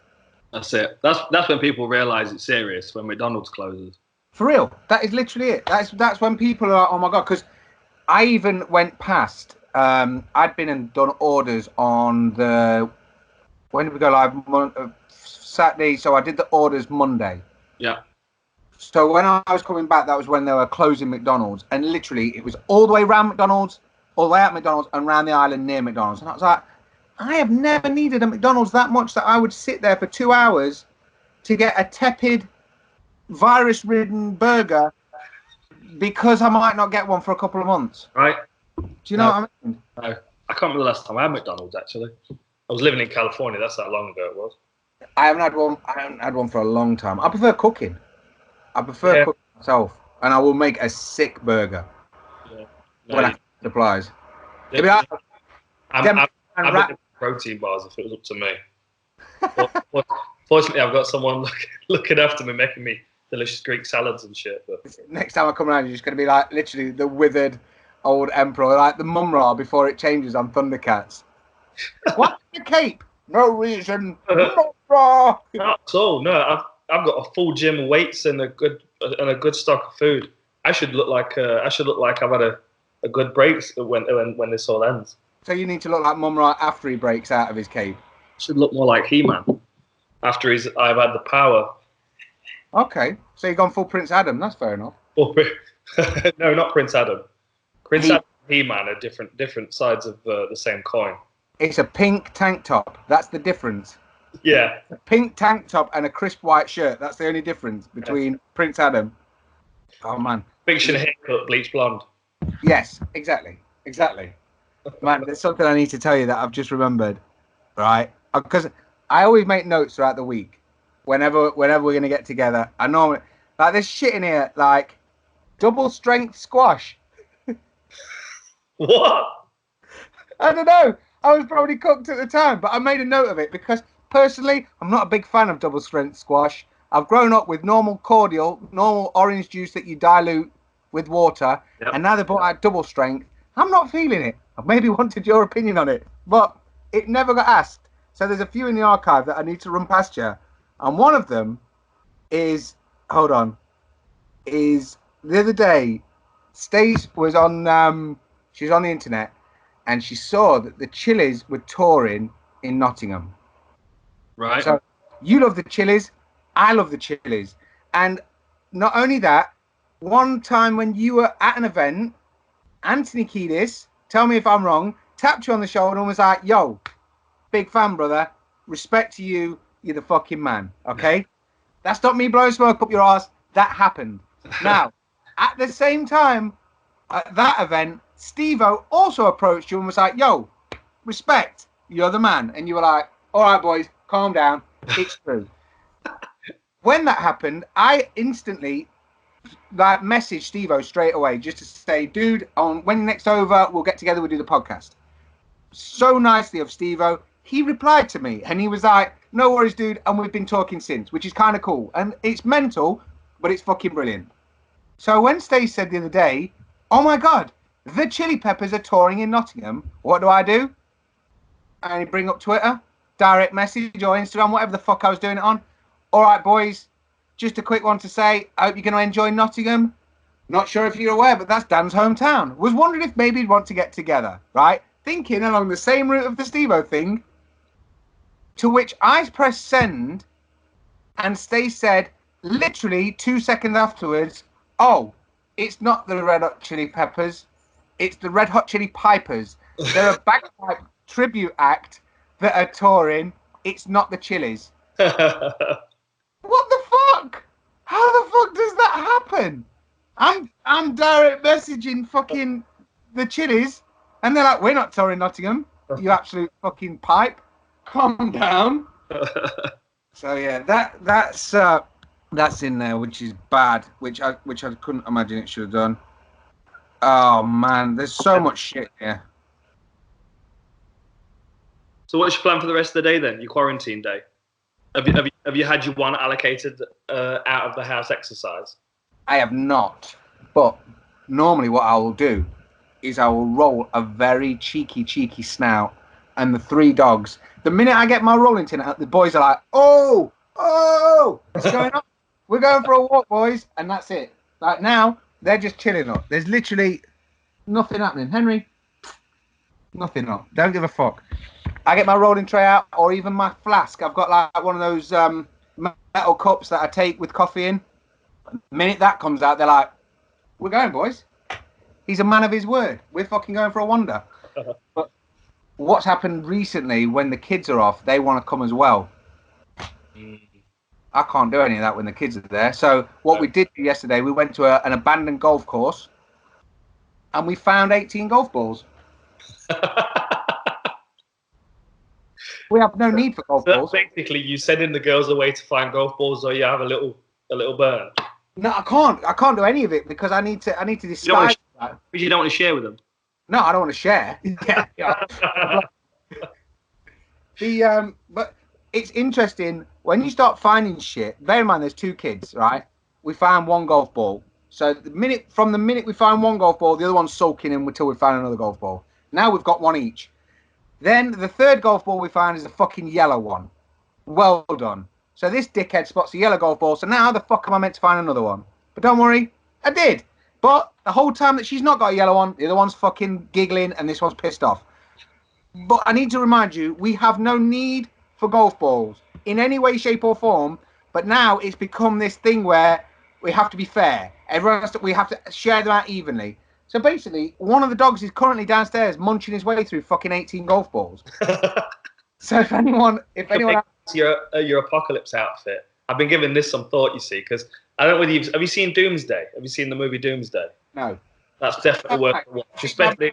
That's it. That's when people realise it's serious, when McDonald's closes. For real. That is literally it. That's when people are like, oh my God, because I even went past, I'd been and done orders on when did we go live? Saturday, so I did the orders Monday. Yeah. So when I was coming back, that was when they were closing McDonald's, and literally it was all the way around McDonald's, all the way out McDonald's, and around the island near McDonald's. And I was like, I have never needed a McDonald's that much that I would sit there for 2 hours to get a tepid, virus-ridden burger because I might not get one for a couple of months. Right. Do you know what I mean? No. I can't remember the last time I had McDonald's, actually. I was living in California. That's how long ago it was. I haven't had one for a long time. I prefer cooking. I prefer cooking myself, and I will make a sick burger when I get supplies. Yeah. I'm protein bars if it was up to me. Fortunately, I've got someone looking after me, making me delicious Greek salads and shit. But next time I come around, you're just going to be like literally the withered old emperor, like the Mumra before it changes on Thundercats. What's the cape? No reason. Mumra. Not at all. No, I've got a full gym, weights, and a good stock of food. I should look like I've had a good break when this all ends. So you need to look like Mumra after he breaks out of his cave. Should look more like He-Man after I've had the power. Okay, so you've gone full Prince Adam. That's fair enough. No, not Prince Adam. Adam and He-Man are different sides of the same coin. It's a pink tank top. That's the difference. Yeah. A pink tank top and a crisp white shirt. That's the only difference between Prince Adam. Oh, man. Fiction haircut, bleach blonde. Yes, exactly. Man, there's something I need to tell you that I've just remembered. Right? Because I always make notes throughout the week. Whenever we're going to get together. I normally... Like, there's shit in here, like, double strength squash. What? I don't know. I was probably cooked at the time, but I made a note of it because personally, I'm not a big fan of double strength squash. I've grown up with normal cordial, normal orange juice that you dilute with water, and now they brought out double strength. I'm not feeling it. I maybe wanted your opinion on it, but it never got asked. So there's a few in the archive that I need to run past you, and one of them is the other day, Stace was on. She was on the internet. And she saw that the Chili's were touring in Nottingham. Right. So you love the Chili's, I love the Chili's. And not only that, one time when you were at an event, Anthony Kiedis, tell me if I'm wrong, tapped you on the shoulder and was like, yo, big fan, brother. Respect to you. You're the fucking man. Okay? That's not me blowing smoke up your ass. That happened. Now, at the same time, at that event, Steve-O also approached you and was like, yo, respect, you're the man. And you were like, all right, boys, calm down. It's true. When that happened, I instantly messaged Steve-O straight away just to say, dude, when you're next over, we'll get together, we'll do the podcast. So nicely of Steve-O. He replied to me and he was like, no worries, dude. And we've been talking since, which is kind of cool. And it's mental, but it's fucking brilliant. So when Stace said the other day, oh my God, the Chili Peppers are touring in Nottingham. What do? And you bring up Twitter, direct message or Instagram, whatever the fuck I was doing it on. All right, boys, just a quick one to say, I hope you're going to enjoy Nottingham. Not sure if you're aware, but that's Dan's hometown. Was wondering if maybe he'd want to get together, right? Thinking along the same route of the Steve-O thing, to which I pressed send, and Stace said, literally 2 seconds afterwards, oh, it's not the Red Hot Chili Peppers. It's the Red Hot Chili Pipers. They're a bagpipe tribute act that are touring. It's not the Chili's. What the fuck? How the fuck does that happen? I'm direct messaging fucking the Chili's, and they're like, we're not touring Nottingham. You absolute fucking pipe. Calm down. So yeah, that's That's in there, which is bad. Which I couldn't imagine it should have done. Oh man, there's so much shit here. So what's your plan for the rest of the day then? Your quarantine day? Have you had your one allocated out of the house exercise? I have not, but normally what I will do is I will roll a very cheeky snout, and the 3 dogs. The minute I get my rolling tin out, the boys are like, "Oh, what's going on? We're going for a walk, boys," and that's it. Like now, they're just chilling up. There's literally nothing happening. Henry, nothing up. Don't give a fuck. I get my rolling tray out, or even my flask. I've got like one of those metal cups that I take with coffee in. The minute that comes out, they're like, "We're going, boys." He's a man of his word. We're fucking going for a wander. But what's happened recently, when the kids are off, they want to come as well. I can't do any of that when the kids are there. So what we did yesterday, we went to an abandoned golf course, and we found 18 golf balls. We have no need for golf balls. Basically, you sending the girls away to find golf balls, or you have a little burn. No, I can't. I can't do any of it because I need to disguise that. Because you don't want to share with them. No, I don't want to share. But it's interesting when you start finding shit. Bear in mind, there's 2 kids, right? We found 1 golf ball. So from the minute we find 1 golf ball, the other one's soaking in until we find another golf ball. Now we've got 1 each. Then the 3rd golf ball we found is a fucking yellow one. Well done. So this dickhead spots a yellow golf ball. So now how the fuck am I meant to find another one? But don't worry, I did. But the whole time that she's not got a yellow one, the other one's fucking giggling and this one's pissed off. But I need to remind you, we have no need for golf balls in any way, shape or form. But now it's become this thing where we have to be fair. We have to share them out evenly. So basically, one of the dogs is currently downstairs munching his way through fucking 18 golf balls. So if anyone your aPODcalypse outfit, I've been giving this some thought, you see, because I don't know whether have you seen Doomsday? Have you seen the movie Doomsday? No. That's definitely worth a watch. Especially,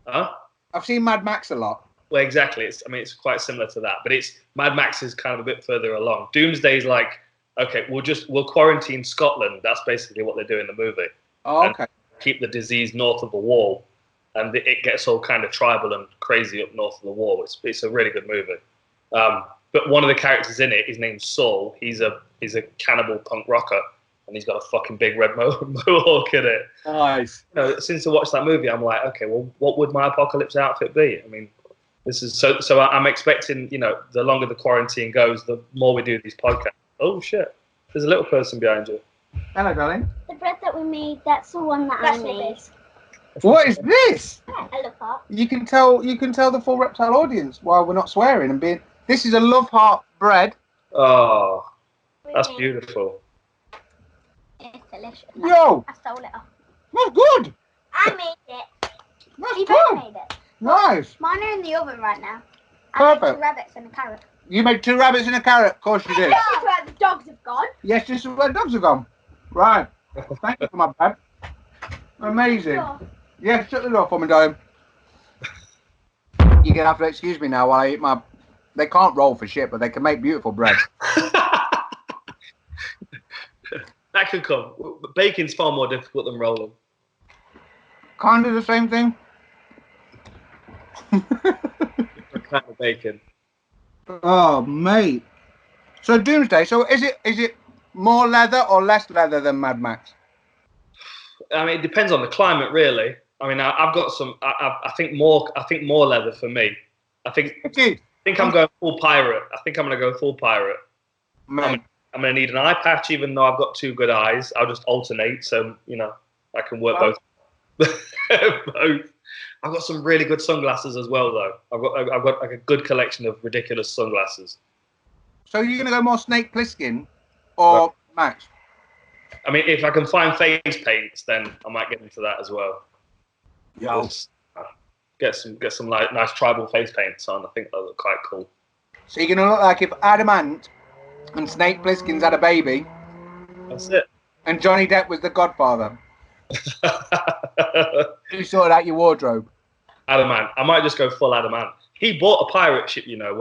I've seen Mad Max a lot. Well, exactly. It's quite similar to that, but Mad Max is kind of a bit further along. Doomsday is like, okay, we'll quarantine Scotland. That's basically what they do in the movie. Oh, okay. And keep the disease north of the wall, and it gets all kind of tribal and crazy up north of the wall. It's a really good movie. But one of the characters in it, his name's Saul. He's a cannibal punk rocker, and he's got a fucking big red mohawk in it. Nice. You know, since I watched that movie, I'm like, okay, well, what would my aPODcalypse outfit be? I mean, this is so. I'm expecting, you know, the longer the quarantine goes, the more we do these podcasts. Oh shit! There's a little person behind you. Hello, darling. The bread that we made, that's the one that I made. What is this? A love heart. You can tell the full Reptile audience while we're not swearing and being. This is a love heart bread. Oh, that's beautiful. It's delicious. Yo, I stole it off. that's good. I made it. That's We good. both made it. Nice. Mine are in the oven right now. I made Perfect. 2 rabbits and a carrot. You made 2 rabbits and a carrot. Of course you did. This is where the dogs have gone. Yes, this is where dogs have gone. Right. Thank you for my bread. Amazing. Yeah, shut the door for me, darling. You're gonna have to excuse me now while I eat my. They can't roll for shit, but they can make beautiful bread. That could come. Bacon's far more difficult than rolling. Kind of the same thing. Kind of bacon. Oh, mate. So Doomsday. So is it more leather or less leather than Mad Max? I mean, it depends on the climate, really. I mean, I've got some. I think more leather for me. I think I'm going full pirate. I think I'm going to go full pirate. Mate. I'm going to need an eye patch, even though I've got 2 good eyes. I'll just alternate, so you know I can work both. Both. I've got some really good sunglasses as well, though. I've got like a good collection of ridiculous sunglasses. So you're gonna go more Snake Plissken or Max? I mean, if I can find face paints, then I might get into that as well. Yeah. Get some like nice tribal face paints on. I think they'll look quite cool. So you're gonna look like if Adamant and Snake Plissken's had a baby. That's it. And Johnny Depp was the godfather. You sorted out your wardrobe. Adamant. I might just go full Adamant. He bought a pirate ship, you know.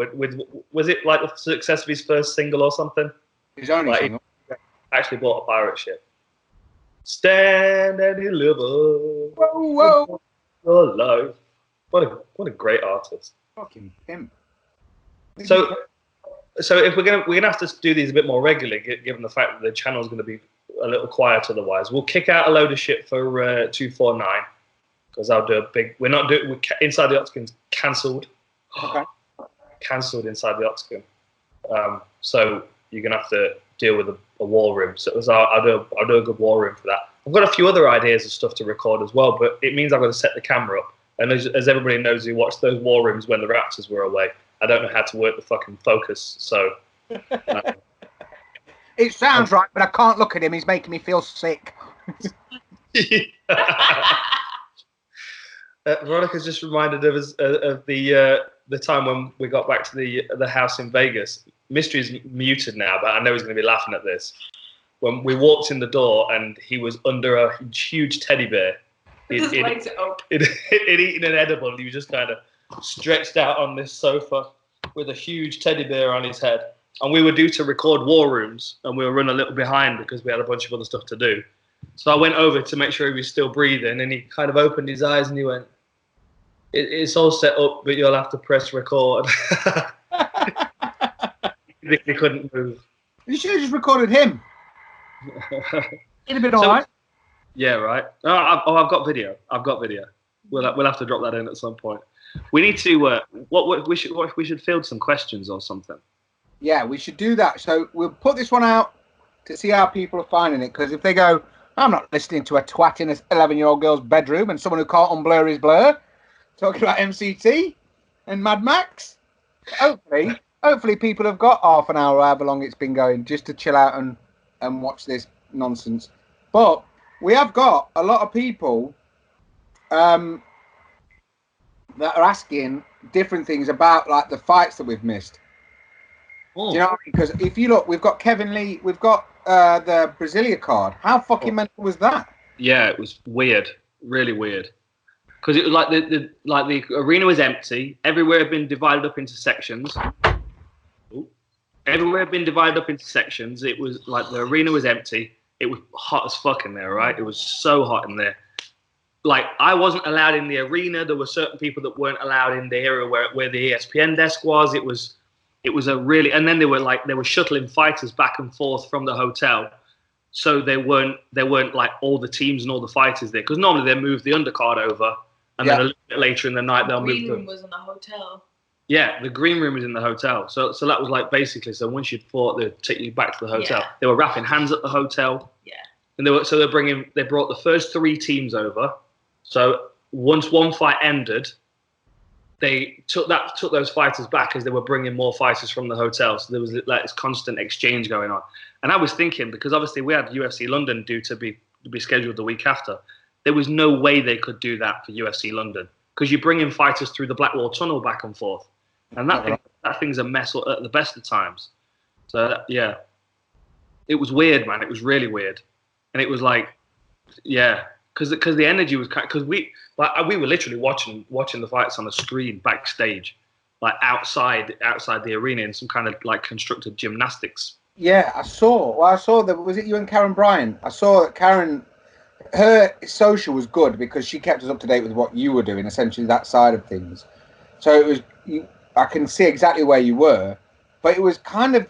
Was it like the success of his first single or something? His only single. actually bought a pirate ship. Stand and deliver. Whoa. Your life. What a great artist. Fucking pimp. So if we're gonna have to do these a bit more regularly, given the fact that the channel's going to be a little quiet otherwise, we'll kick out a load of shit for 249 because I'll do a big. We're not doing Inside the Octagon's cancelled. Okay. Cancelled Inside the Octagon. So you're gonna have to deal with a war room. So I'll do a good war room for that. I've got a few other ideas of stuff to record as well, but it means I've got to set the camera up. And as everybody knows who watched those war rooms when the Raptors were away, I don't know how to work the fucking focus. So it sounds right, but I can't look at him. He's making me feel sick. Veronica's just reminded of the time when we got back to the house in Vegas. Mystery's muted now, but I know he's going to be laughing at this. When we walked in the door and he was under a huge teddy bear. He'd eaten an edible and he was just kind of stretched out on this sofa with a huge teddy bear on his head. And we were due to record war rooms and we were running a little behind because we had a bunch of other stuff to do. So I went over to make sure he was still breathing and he kind of opened his eyes and he went, it's all set up, but you'll have to press record. He couldn't move. You should have just recorded him. He'd have been all right. Yeah, right. I've got video. We'll have to drop that in at some point. We need to. We should field some questions or something. Yeah, we should do that. So we'll put this one out to see how people are finding it. Because if they go, I'm not listening to a twat in an 11-year-old girl's bedroom and someone who can't unblur his blur talking about MCT and Mad Max. Hopefully people have got half an hour, however long it's been going, just to chill out and watch this nonsense. But we have got a lot of people that are asking different things about like the fights that we've missed. Do you know what I mean? Because if you look, we've got Kevin Lee, we've got the Brasilia card. How fucking mental was that? Yeah, it was weird, really weird. Because it was like the arena was empty. Everywhere had been divided up into sections. Everywhere had been divided up into sections. It was like the arena was empty. It was hot as fuck in there, right? It was so hot in there. Like, I wasn't allowed in the arena. There were certain people that weren't allowed in the area where the ESPN desk was. It was a really, and then they were shuttling fighters back and forth from the hotel. So they weren't like all the teams and all the fighters there. Because normally they move the undercard over, and then a little bit later in the night they'll move the green room was in the hotel. Yeah, the green room was in the hotel. So that was like basically, so once you'd fought, they'd take you back to the hotel. Yeah. They were wrapping hands at the hotel. Yeah. And they brought the first 3 teams over. So once one fight ended, they took those fighters back as they were bringing more fighters from the hotel. So there was like this constant exchange going on. And I was thinking, because obviously we had UFC London due to be scheduled the week after, there was no way they could do that for UFC London because you bring in fighters through the Blackwall Tunnel back and forth. And that thing's a mess at the best of times. So, yeah, it was weird, man. It was really weird. And it was like, yeah, because the energy was, because we were literally watching the fights on the screen backstage, like outside the arena in some kind of like constructed gymnastics. Yeah, I saw that. Was it you and Karen Bryant? I saw that Karen, her social was good because she kept us up to date with what you were doing, essentially that side of things. So it was, I can see exactly where you were, but it was kind of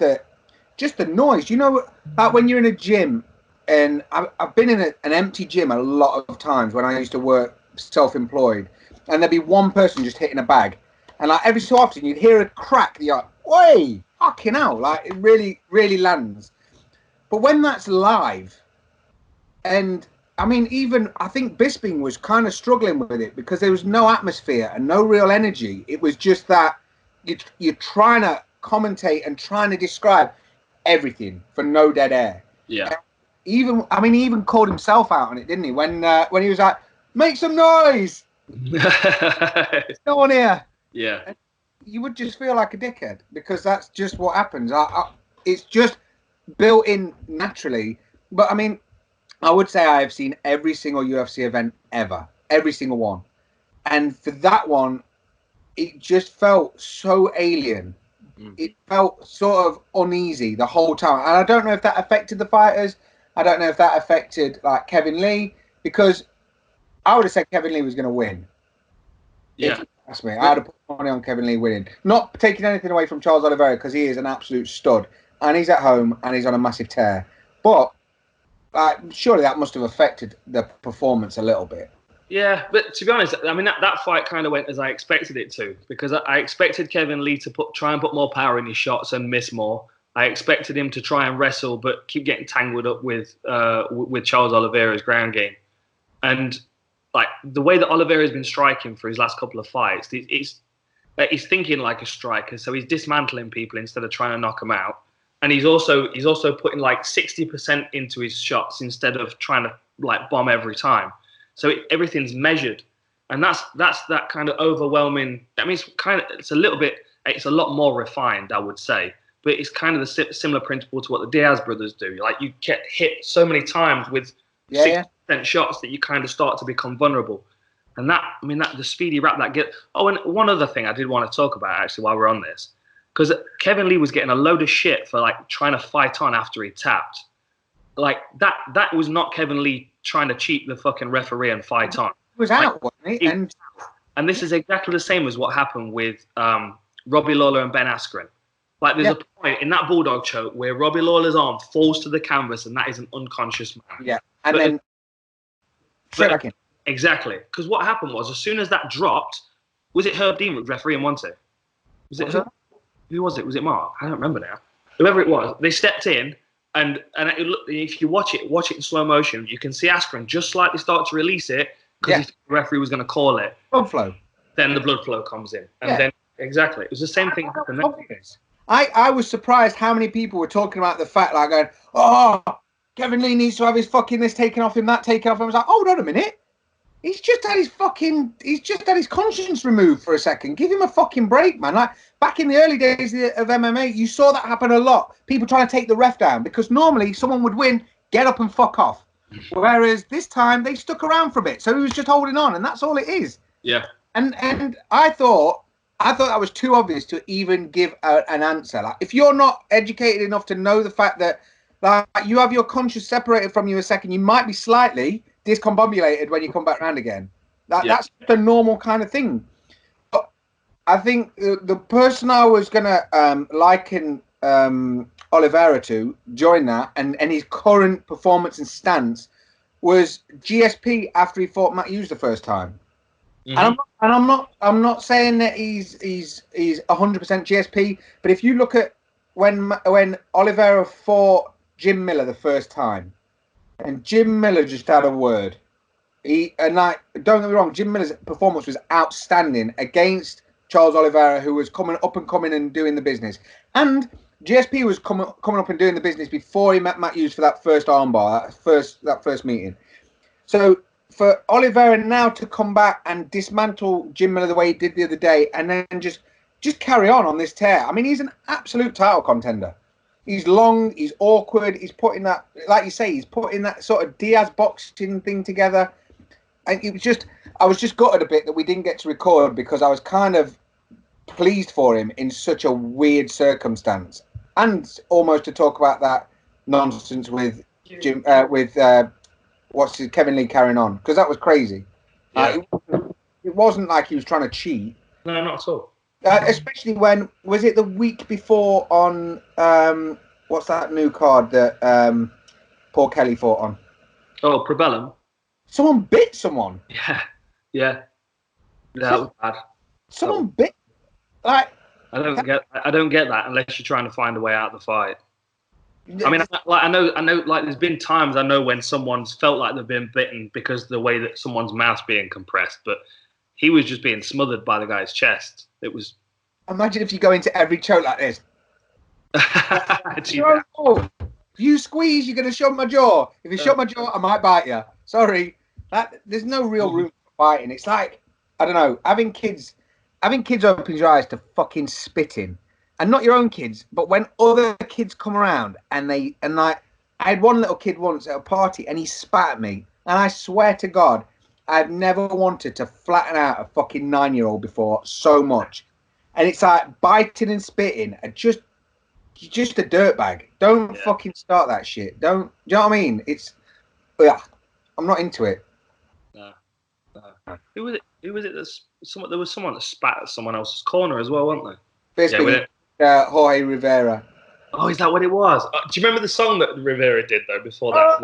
just the noise. You know, like when you're in a gym, and I've been in an empty gym a lot of times when I used to work self-employed, and there'd be one person just hitting a bag, and like every so often you'd hear a crack. You're like, "Oi, fucking hell!" Like it really, really lands. But when that's live, and I mean, even I think Bisping was kind of struggling with it because there was no atmosphere and no real energy. It was just that you're trying to commentate and trying to describe everything for no dead air. Yeah. He even called himself out on it, didn't he? When he was like, "Make some noise! There's no one here." Yeah. And you would just feel like a dickhead because that's just what happens. It's just built in naturally. But I mean, I would say I have seen every single UFC event ever, every single one, and for that one, it just felt so alien. it felt sort of uneasy the whole time. And I don't know if that affected the fighters. I don't know if that affected like Kevin Lee, because I would have said Kevin Lee was going to win. Yeah. If you ask me, I'd have put money on Kevin Lee winning. Not taking anything away from Charles Oliveira, because he is an absolute stud. And he's at home and he's on a massive tear. But surely that must have affected the performance a little bit. Yeah, but to be honest, I mean, that fight kind of went as I expected it to, because I expected Kevin Lee to try and put more power in his shots and miss more. I expected him to try and wrestle, but keep getting tangled up with Charles Oliveira's ground game. And like the way that Oliveira's been striking for his last couple of fights, he's thinking like a striker, so he's dismantling people instead of trying to knock them out. And he's also putting like 60% into his shots instead of trying to like bomb every time. So everything's measured, and that's that kind of overwhelming. I mean, it's a lot more refined, I would say, but it's kind of the similar principle to what the Diaz brothers do. Like you get hit so many times with 60% shots that you kind of start to become vulnerable, and the speedy wrap that get. Oh, and one other thing I did want to talk about actually while we're on this, because Kevin Lee was getting a load of shit for like trying to fight on after he tapped. Like that was not Kevin Lee trying to cheat the fucking referee and fight on. He was out, wasn't he? And this is exactly the same as what happened with Robbie Lawler and Ben Askren. Like there's a point in that Bulldog choke where Robbie Lawler's arm falls to the canvas, and that is an unconscious man. Yeah, and then straight back in. Exactly, because what happened was, as soon as that dropped, was it Herb Dean refereeing one two? Was it Herb? Who was it? Was it Mark? I don't remember now. Whoever it was, they stepped in. And if you watch it in slow motion, you can see Askren just slightly start to release it because the referee was going to call it. Blood flow. Then the blood flow comes in. And then, exactly. It was the same thing happened then. I was surprised how many people were talking about the fact, like going, oh, Kevin Lee needs to have his fucking this taken off him, that taken off him. I was like, hold on a minute. He's just had his conscience removed for a second. Give him a fucking break, man. Like back in the early days of MMA, you saw that happen a lot. People trying to take the ref down because normally someone would win, get up and fuck off. Whereas this time they stuck around for a bit, so he was just holding on, and that's all it is. Yeah. And I thought that was too obvious to even give an answer. Like if you're not educated enough to know the fact that like you have your conscience separated from you a second, you might be slightly discombobulated when you come back around again. That's the normal kind of thing. But I think the person I was gonna liken Oliveira to join that and his current performance and stance was GSP after he fought Matt Hughes the first time. Mm-hmm. And I'm not saying that he's 100% GSP, but if you look at when Oliveira fought Jim Miller the first time, and Jim Miller just had a word. Don't get me wrong, Jim Miller's performance was outstanding against Charles Oliveira, who was coming up and coming and doing the business. And GSP was coming up and doing the business before he met Matt Hughes for that first armbar, that first meeting. So for Oliveira now to come back and dismantle Jim Miller the way he did the other day, and then just carry on this tear. I mean, he's an absolute title contender. He's long, he's awkward, he's putting that, like you say, he's putting that sort of Diaz boxing thing together. And it was just, I was just gutted a bit that we didn't get to record because I was kind of pleased for him in such a weird circumstance. And almost to talk about that nonsense with Kevin Lee carrying on, because that was crazy. Yeah. It wasn't like he was trying to cheat. No, not at all. Especially when, was it the week before on, what's that new card that Paul Kelly fought on? Oh, Probellum. Someone bit someone. Yeah. That was bad. Someone bit. Like, I don't get that unless you're trying to find a way out of the fight. I mean, I know. Like, there's been times I know when someone's felt like they've been bitten because of the way that someone's mouth's being compressed, but he was just being smothered by the guy's chest. It was. Imagine if you go into every choke like this. If you squeeze, you're going to shut my jaw. If you shut my jaw, I might bite you. Sorry. There's no real room for fighting. It's like, I don't know, having kids opens your eyes to fucking spitting. And not your own kids, but when other kids come around and I had one little kid once at a party and he spat at me. And I swear to God, I've never wanted to flatten out a fucking 9-year-old before so much. and it's like biting and spitting. You're just a dirtbag. Don't fucking start that shit. Don't. Do you know what I mean? Yeah, I'm not into it. No. Who was it? There was someone that spat at someone else's corner as well, wasn't there? Bisping, Jorge Rivera. Oh, is that what it was? Do you remember the song that Rivera did though before that?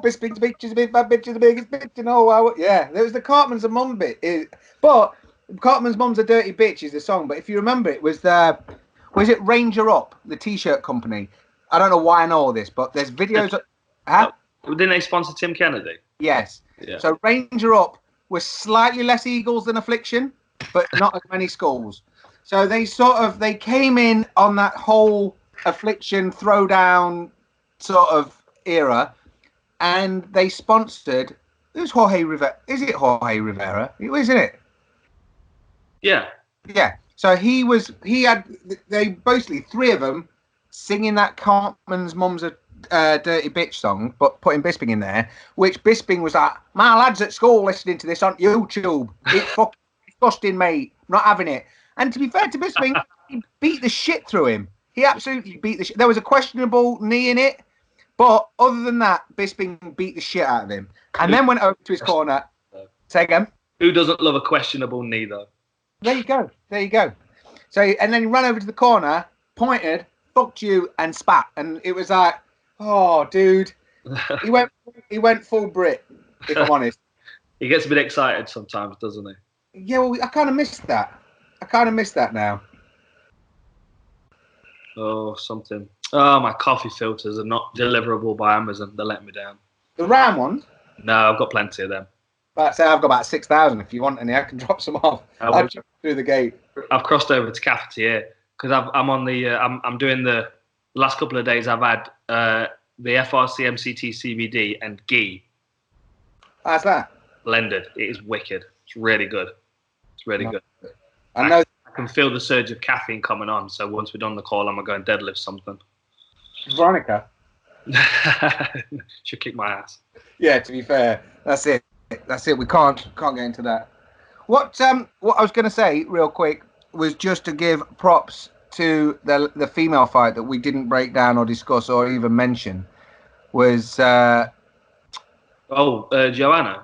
Bisping's bitch is a big bad bitch is the biggest bitch. You know, yeah, there was the Cartman's a mum bit. But Cartman's mum's a dirty bitch is the song. But if you remember, it was it Ranger Up, the T-shirt company? I don't know why I know all this, but there's videos. Didn't they sponsor Tim Kennedy? Yes. Yeah. So Ranger Up was slightly less Eagles than Affliction, but not as many Skulls. So they came in on that whole Affliction throwdown sort of era, and they sponsored. Who's Jorge Rivera? Is it Jorge Rivera? Isn't it? Yeah. Yeah. So they basically three of them singing that Cartman's Mum's a dirty bitch song, but putting Bisping in there, which Bisping was like, my lads at school listening to this on YouTube. It's fucking disgusting, mate. I'm not having it. And to be fair to Bisping, he beat the shit through him. He absolutely beat the shit. There was a questionable knee in it, but other than that, Bisping beat the shit out of him. And then went over to his corner. Say again. Who doesn't love a questionable knee, though? There you go. So, and then he ran over to the corner, pointed, fucked you, and spat. And it was like, oh, dude. He went full Brit, if I'm honest. He gets a bit excited sometimes, doesn't he? Yeah, well, I kind of missed that. Now. Oh, something. Oh, my coffee filters are not deliverable by Amazon. They're letting me down. The round ones? No, I've got plenty of them. I've got about 6,000. If you want any, I can drop some off. I'll jump through the gate. I've crossed over to cafetiere because I'm on the. I'm doing the last couple of days. I've had the FRC MCT CBD and ghee. How's that? Blended. It is wicked. It's really good. Good. I know. I can feel the surge of caffeine coming on. So once we're done the call, I'm going to go and deadlift something. Veronica. She'll kick my ass. Yeah, to be fair, that's it. We can't get into that. What I was going to say real quick was just to give props to the female fight that we didn't break down or discuss or even mention was Joanna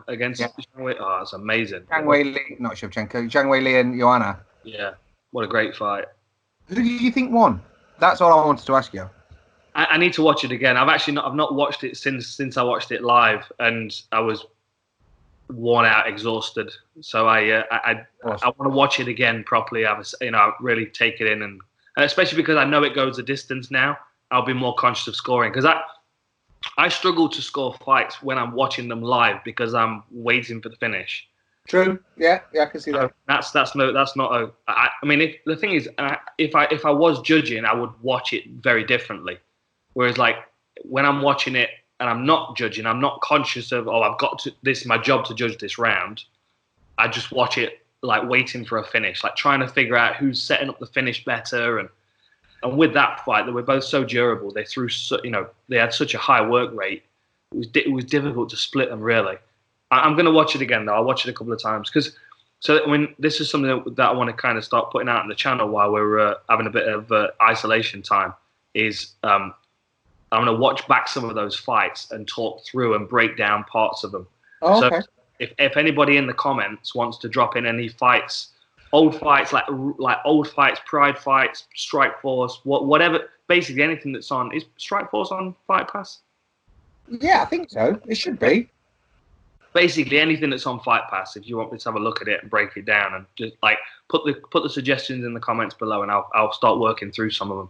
against Zhang Wei. Oh, it's amazing. Zhang Wei Li, not Shevchenko. Zhang Wei Li and Joanna. Yeah, what a great fight. Who do you think won? That's all I wanted to ask you. I need to watch it again. I've not watched it since I watched it live, and I was worn out, exhausted. So I want to watch it again properly. Really take it in, and especially because I know it goes a distance now. I'll be more conscious of scoring because I struggle to score fights when I'm watching them live because I'm waiting for the finish. True. Yeah, I can see that. The thing is, if I was judging, I would watch it very differently. Whereas, like, when I'm watching it and I'm not judging, I'm not conscious of, this is my job to judge this round. I just watch it, like, waiting for a finish, like, trying to figure out who's setting up the finish better. And with that fight, they were both so durable. They they had such a high work rate. It was difficult to split them, really. I'm going to watch it again, though. I'll watch it a couple of times. This is something that I want to kind of start putting out on the channel while we're having a bit of isolation time, is I'm going to watch back some of those fights and talk through and break down parts of them. Oh, okay. So if anybody in the comments wants to drop in any fights, old fights, like old fights, Pride fights, Strike Force, whatever, basically anything that's on. Is Strike Force on Fight Pass? Yeah, I think so. It should be. Basically anything that's on Fight Pass, if you want me to have a look at it and break it down, and just like put the suggestions in the comments below, and I'll start working through some of them.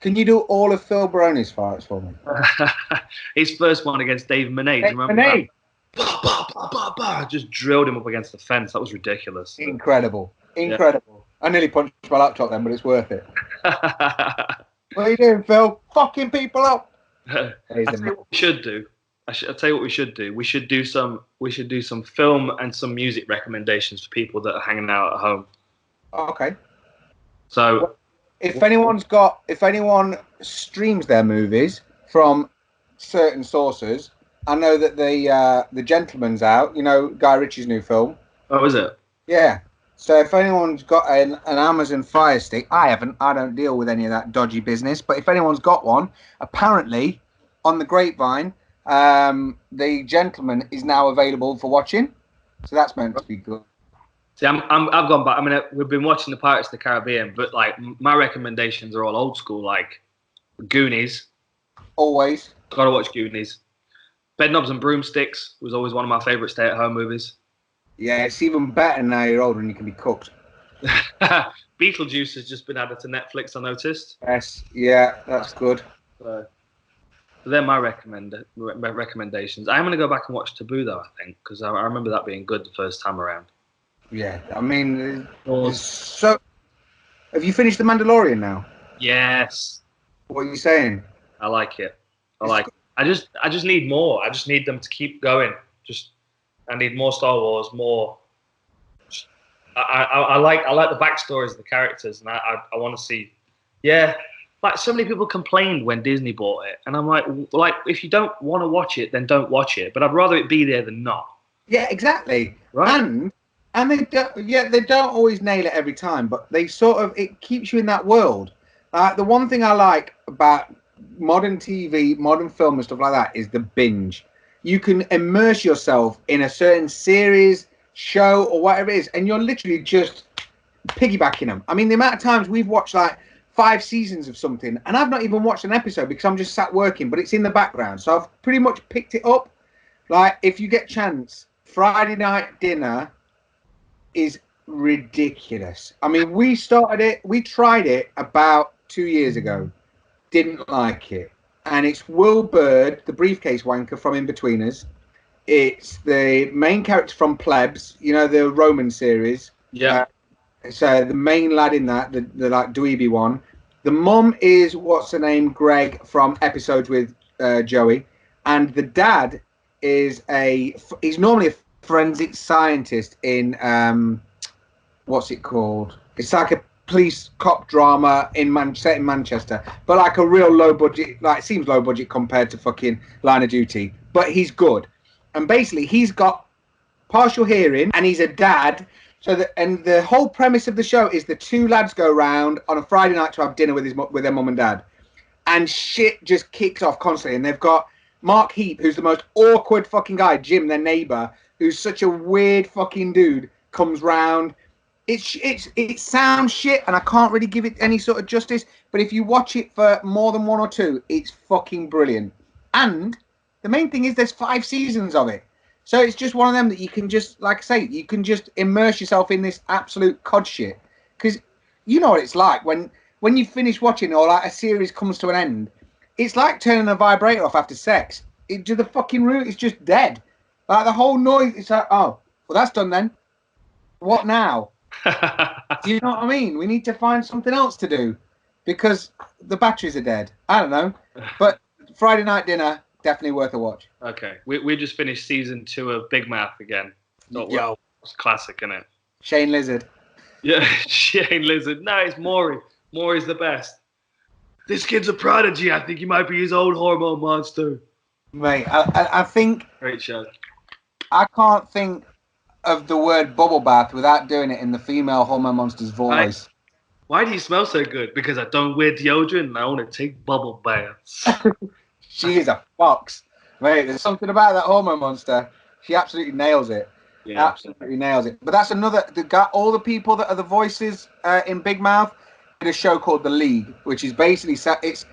Can you do all of Phil Baroni's fights for me? His first one against Dave Monet. Do you remember that? Just drilled him up against the fence. That was ridiculous. Incredible. Yeah. I nearly punched my laptop then, but it's worth it. What are you doing, Phil? Fucking people up. I tell you what we should do. I'll tell you what we should do. We should do some film and some music recommendations for people that are hanging out at home. Okay. So, if anyone streams their movies from certain sources, I know that the Gentleman's out. You know, Guy Ritchie's new film. Oh, is it? Yeah. So if anyone's got an Amazon Fire Stick, I haven't. I don't deal with any of that dodgy business. But if anyone's got one, apparently on the grapevine, the gentleman is now available for watching. So that's meant to be good. See, I've gone back. I mean, we've been watching the Pirates of the Caribbean, but like my recommendations are all old school, like Goonies. Always. Gotta watch Goonies. Bedknobs and Broomsticks was always one of my favourite stay-at-home movies. Yeah, it's even better now you're older and you can be cooked. Beetlejuice has just been added to Netflix, I noticed. Yes, yeah, that's good. So they're my recommendations. I'm going to go back and watch Taboo, though, I think, because I remember that being good the first time around. Yeah, I mean, so... Have you finished The Mandalorian now? Yes. What are you saying? I like it. I just need more. I just need them to keep going. I need more Star Wars, more. I like the backstories of the characters, and I want to see. Yeah, like so many people complained when Disney bought it, and I'm like if you don't want to watch it, then don't watch it. But I'd rather it be there than not. Yeah, exactly. Right. And they don't always nail it every time, but they sort of it keeps you in that world. The one thing I like about modern TV, modern film and stuff like that is the binge. You can immerse yourself in a certain series, show, or whatever it is, and you're literally just piggybacking them. I mean, the amount of times we've watched like 5 seasons of something, and I've not even watched an episode because I'm just sat working, but it's in the background. So I've pretty much picked it up. Like, if you get chance, Friday night dinner is ridiculous. I mean, we tried it about 2 years ago. Didn't like it. And it's Will Bird, the briefcase wanker from In-Betweeners. It's the main character from Plebs, you know, the Roman series. Yeah. So the main lad in that, the like dweeby one. The mum is, what's her name, Greg from Episodes with Joey. And the dad is he's normally a forensic scientist in, what's it called? It's like a police cop drama set in Manchester, but like a real low budget, like it seems low budget compared to fucking Line of Duty, but he's good. And basically he's got partial hearing and he's a dad. And the whole premise of the show is the 2 lads go round on a Friday night to have dinner with their mum and dad, and shit just kicks off constantly. And they've got Mark Heap, who's the most awkward fucking guy, Jim, their neighbour, who's such a weird fucking dude, comes round. It sounds shit, and I can't really give it any sort of justice. But if you watch it for more than 1 or 2, it's fucking brilliant. And the main thing is there's 5 seasons of it, so it's just one of them that you can just, like I say, you can just immerse yourself in this absolute cod shit. Because you know what it's like when you finish watching or like a series comes to an end. It's like turning a vibrator off after sex. The fucking room is just dead. Like the whole noise. It's like, oh, well that's done then. What now? Do you know what I mean? We need to find something else to do because the batteries are dead. I don't know, but Friday night dinner definitely worth a watch. Okay, we just finished season 2 of Big Mouth again. Yo, it's classic, isn't it? Shane Lizard. Yeah, Shane Lizard. No, it's Maury. Maury's the best. This kid's a prodigy. I think he might be his own hormone monster. Mate, I think great show. I can't think of the word bubble bath without doing it in the female hormone monster's voice. Why do you smell so good? Because I don't wear deodorant and I only take bubble baths. She is a fox. Mate, there's something about that hormone monster. She absolutely nails it. Yeah, absolutely nails it. But that's another. All the people that are the voices in Big Mouth did a show called The League, which is basically it's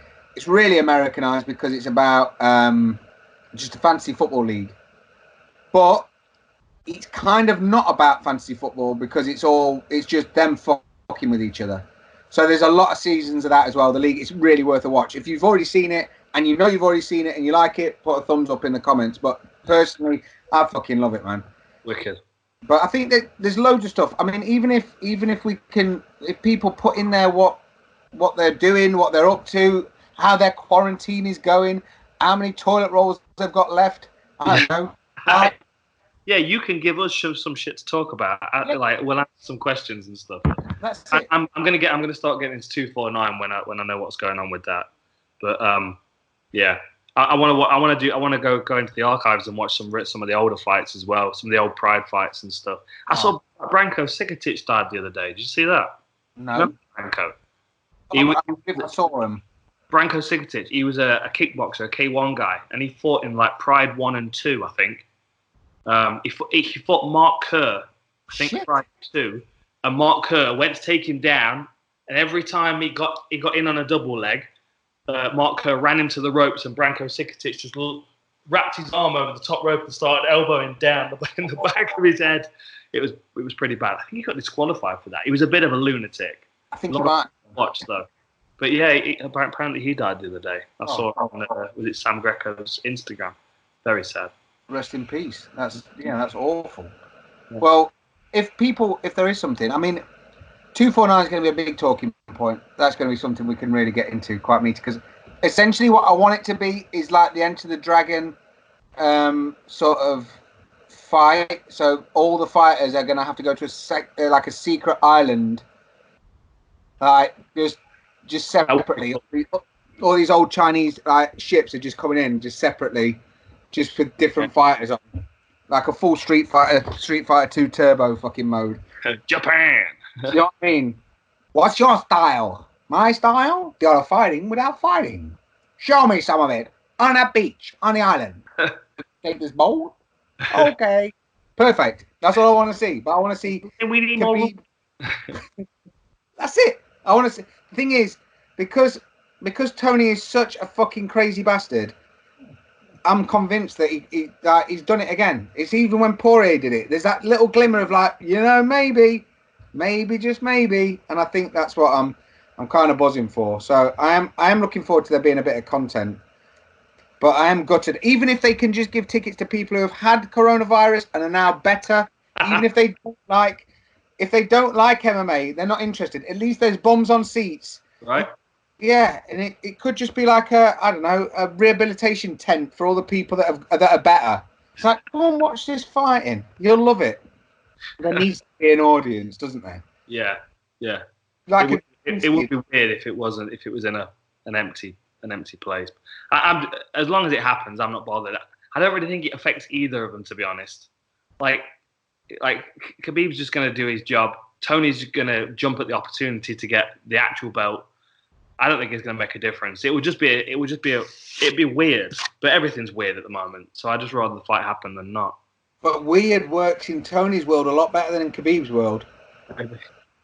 really Americanized because it's about just a fantasy football league, but it's kind of not about fantasy football because it's just them fucking with each other. So there's a lot of seasons of that as well. The League, it's really worth a watch. If you've already seen it and you know you've already seen it and you like it, put a thumbs up in the comments. But personally, I fucking love it, man. Wicked. But I think that there's loads of stuff. I mean, even if people put in there what they're doing, what they're up to, how their quarantine is going, how many toilet rolls they've got left, I don't know. Yeah, you can give us some shit to talk about. Like we'll answer some questions and stuff. That's it. I'm gonna start getting into 249 when I know what's going on with that. But yeah, I want to go into the archives and watch some of the older fights as well, some of the old Pride fights and stuff. I saw Branko Sikotic died the other day. Did you see that? No. Remember Branko? I saw him. Branko Sikotic. He was a kickboxer, a K1 guy, and he fought in like Pride 1 and 2, I think. He fought Mark Kerr, I think. Shit. Pride 2, and Mark Kerr went to take him down, and every time he got in on a double leg, Mark Kerr ran him to the ropes, and Branko Sikotic just wrapped his arm over the top rope and started elbowing down in the back of his head. It was pretty bad. I think he got disqualified for that. He was a bit of a lunatic. I think he might watch though. But yeah, apparently he died the other day. I saw it on was it Sam Greco's Instagram. Very sad. Rest in peace. That's awful. Yeah. Well, if there is something, I mean, 249 is going to be a big talking point. That's going to be something we can really get into quite meaty, because essentially what I want it to be is like the Enter the Dragon sort of fight. So all the fighters are going to have to go to a secret island, like just separately. All these old Chinese ships are just coming in just separately, just with different fighters on, like a full Street Fighter 2 Turbo fucking mode. Japan. You know what I mean? What's your style? My style? You're fighting without fighting. Show me some of it. On a beach, on the island. Take this boat? Okay. Perfect. That's all I want to see. But I want to see... We need more... That's it. I want to see... The thing is, because Tony is such a fucking crazy bastard, I'm convinced that he's done it again. It's even when Poirier did it. There's that little glimmer of maybe, just maybe, and I think that's what I'm kind of buzzing for. So I am looking forward to there being a bit of content, but I am gutted. Even if they can just give tickets to people who have had coronavirus and are now better, even if they don't like MMA, they're not interested. At least there's bums on seats, right? Yeah, and it could just be like a rehabilitation tent for all the people that are better. It's like, come on, watch this fighting. You'll love it. There needs to be an audience, doesn't there? Yeah. Like it would be weird if it was in an empty place. As long as it happens, I'm not bothered. I don't really think it affects either of them, to be honest. Like Khabib's just going to do his job. Tony's going to jump at the opportunity to get the actual belt. I don't think it's going to make a difference. It'd be weird, but everything's weird at the moment. So I'd just rather the fight happen than not. But weird works in Tony's world a lot better than in Khabib's world.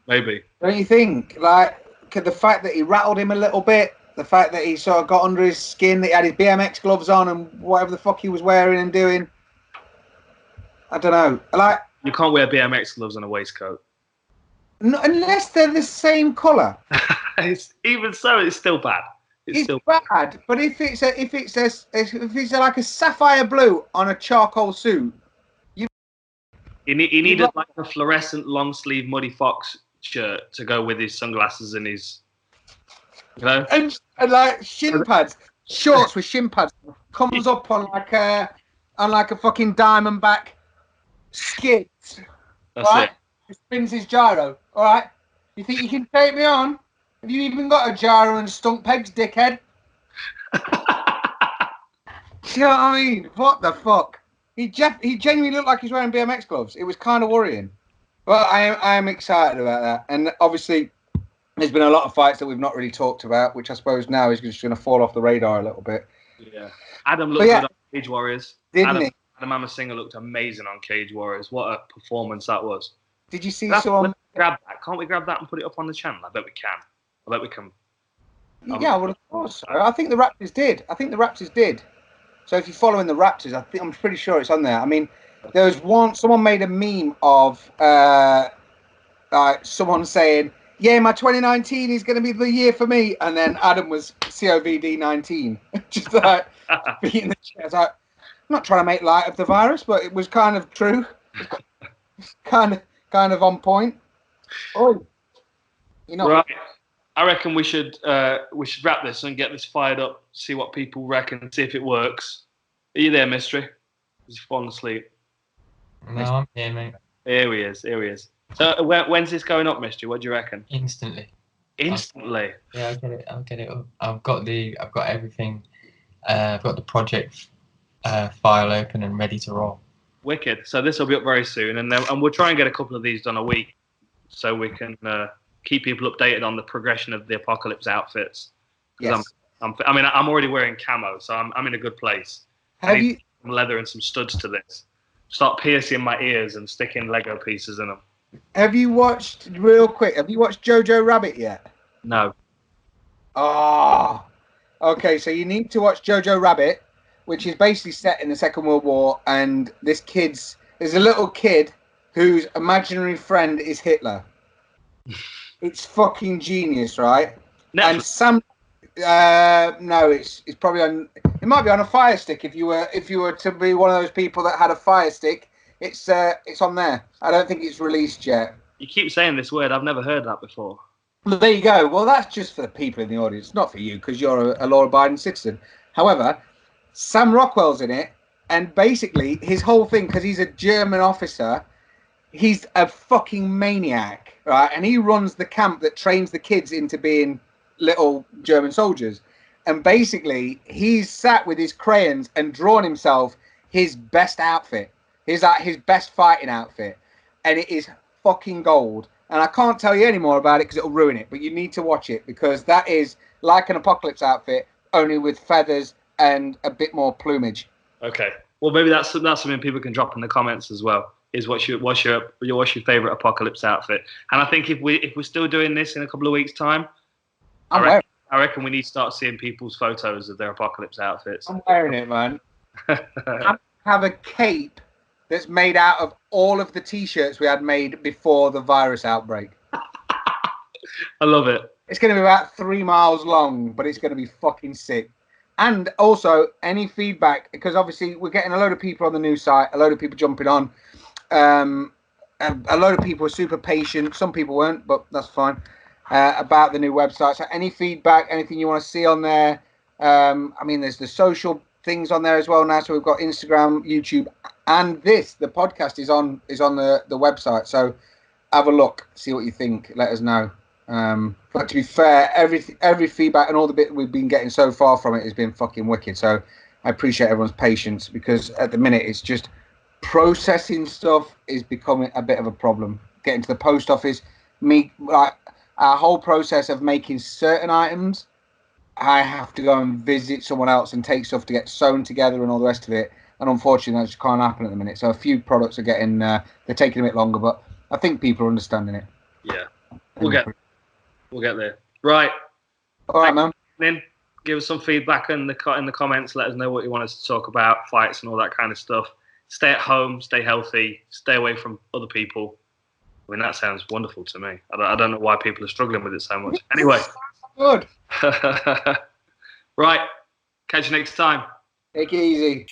Maybe. Don't you think? Like, the fact that he rattled him a little bit, the fact that he sort of got under his skin, that he had his BMX gloves on and whatever the fuck he was wearing and doing. I don't know. Like, you can't wear BMX gloves on a waistcoat. No, unless they're the same colour. Even so, it's still bad. It's still bad. But if it's like a sapphire blue on a charcoal suit, he needed like a fluorescent long sleeve Muddy Fox shirt to go with his sunglasses and his, and like shin pads, shorts with shin pads, comes up on like a fucking Diamondback skid. That's right? it. He spins his gyro. All right. You think you can take me on? Have you even got a gyro and stunk pegs, dickhead? You know what I mean? What the fuck? He genuinely looked like he's wearing BMX gloves. It was kind of worrying. But I am excited about that. And obviously, there's been a lot of fights that we've not really talked about, which I suppose now is just going to fall off the radar a little bit. Yeah. Adam looked good on Cage Warriors. Didn't he? Adam Amasinger looked amazing on Cage Warriors. What a performance that was. Did you see someone... Grab that. Can't we grab that and put it up on the channel? I bet we can. Yeah, well, of course. I think the Raptors did. So if you're following the Raptors, I'm pretty sure it's on there. I mean, there was someone made a meme of someone saying, yeah, my 2019 is going to be the year for me. And then Adam was COVID-19. Just like beating the chest. Like, I'm not trying to make light of the virus, but it was kind of true. kind of on point. Oh, right. I reckon we should wrap this and get this fired up, see what people reckon, see if it works. Are you there, Mystery? Is he falling asleep? No, I'm here, mate. Here he is. So when's this going up, Mystery? What do you reckon? Instantly. Instantly? Yeah, I'll get it up. I've got everything I've got the project file open and ready to roll. Wicked. So this will be up very soon, and we'll try and get a couple of these done a week, so we can keep people updated on the progression of the aPODcalypse outfits. Yes. I'm already wearing camo, so I'm in a good place. Have you some leather and some studs to this? Start piercing my ears and sticking Lego pieces in them. Have you watched Jojo Rabbit yet? No. Oh, okay. So you need to watch Jojo Rabbit, which is basically set in the Second World War, and there's a little kid whose imaginary friend is Hitler. It's fucking genius, right? Netflix. And no, it's probably on. It might be on a Fire Stick if you were to be one of those people that had a Fire Stick. It's on there. I don't think it's released yet. You keep saying this word. I've never heard that before. Well, there you go. Well, that's just for the people in the audience, not for you, because you're a law-abiding citizen. However, Sam Rockwell's in it, and basically his whole thing, because he's a German officer, he's a fucking maniac, right? And he runs the camp that trains the kids into being little German soldiers. And basically, he's sat with his crayons and drawn himself his best outfit, his best fighting outfit, and it is fucking gold. And I can't tell you any more about it because it'll ruin it. But you need to watch it because that is like an aPODcalypse outfit, only with feathers and a bit more plumage. Okay. Well, maybe that's something people can drop in the comments as well. Is what's your favorite aPODcalypse outfit? And I think if we're still doing this in a couple of weeks' time, I reckon we need to start seeing people's photos of their aPODcalypse outfits. I'm wearing it, man. I have a cape that's made out of all of the T-shirts we had made before the virus outbreak. I love it. It's going to be about 3 miles long, but it's going to be fucking sick. And also, any feedback, because obviously we're getting a load of people on the new site, a load of people jumping on. A load of people are super patient. Some people weren't, but that's fine. About the new website. So any feedback, anything you want to see on there. There's the social things on there as well now. So we've got Instagram, YouTube, and the podcast is on the website. So have a look, see what you think. Let us know. But to be fair, every feedback and all the bit we've been getting so far from it has been fucking wicked. So I appreciate everyone's patience because at the minute it's just processing stuff is becoming a bit of a problem. Getting to the post office, our whole process of making certain items, I have to go and visit someone else and take stuff to get sewn together and all the rest of it. And unfortunately, that just can't happen at the minute. So a few products are getting, they're taking a bit longer, but I think people are understanding it. Yeah, we'll get there. Right. All right, man. Then give us some feedback in the comments. Let us know what you want us to talk about, fights and all that kind of stuff. Stay at home, stay healthy, stay away from other people. I mean, that sounds wonderful to me. I don't know why people are struggling with it so much. Anyway. Good. Right. Catch you next time. Take it easy.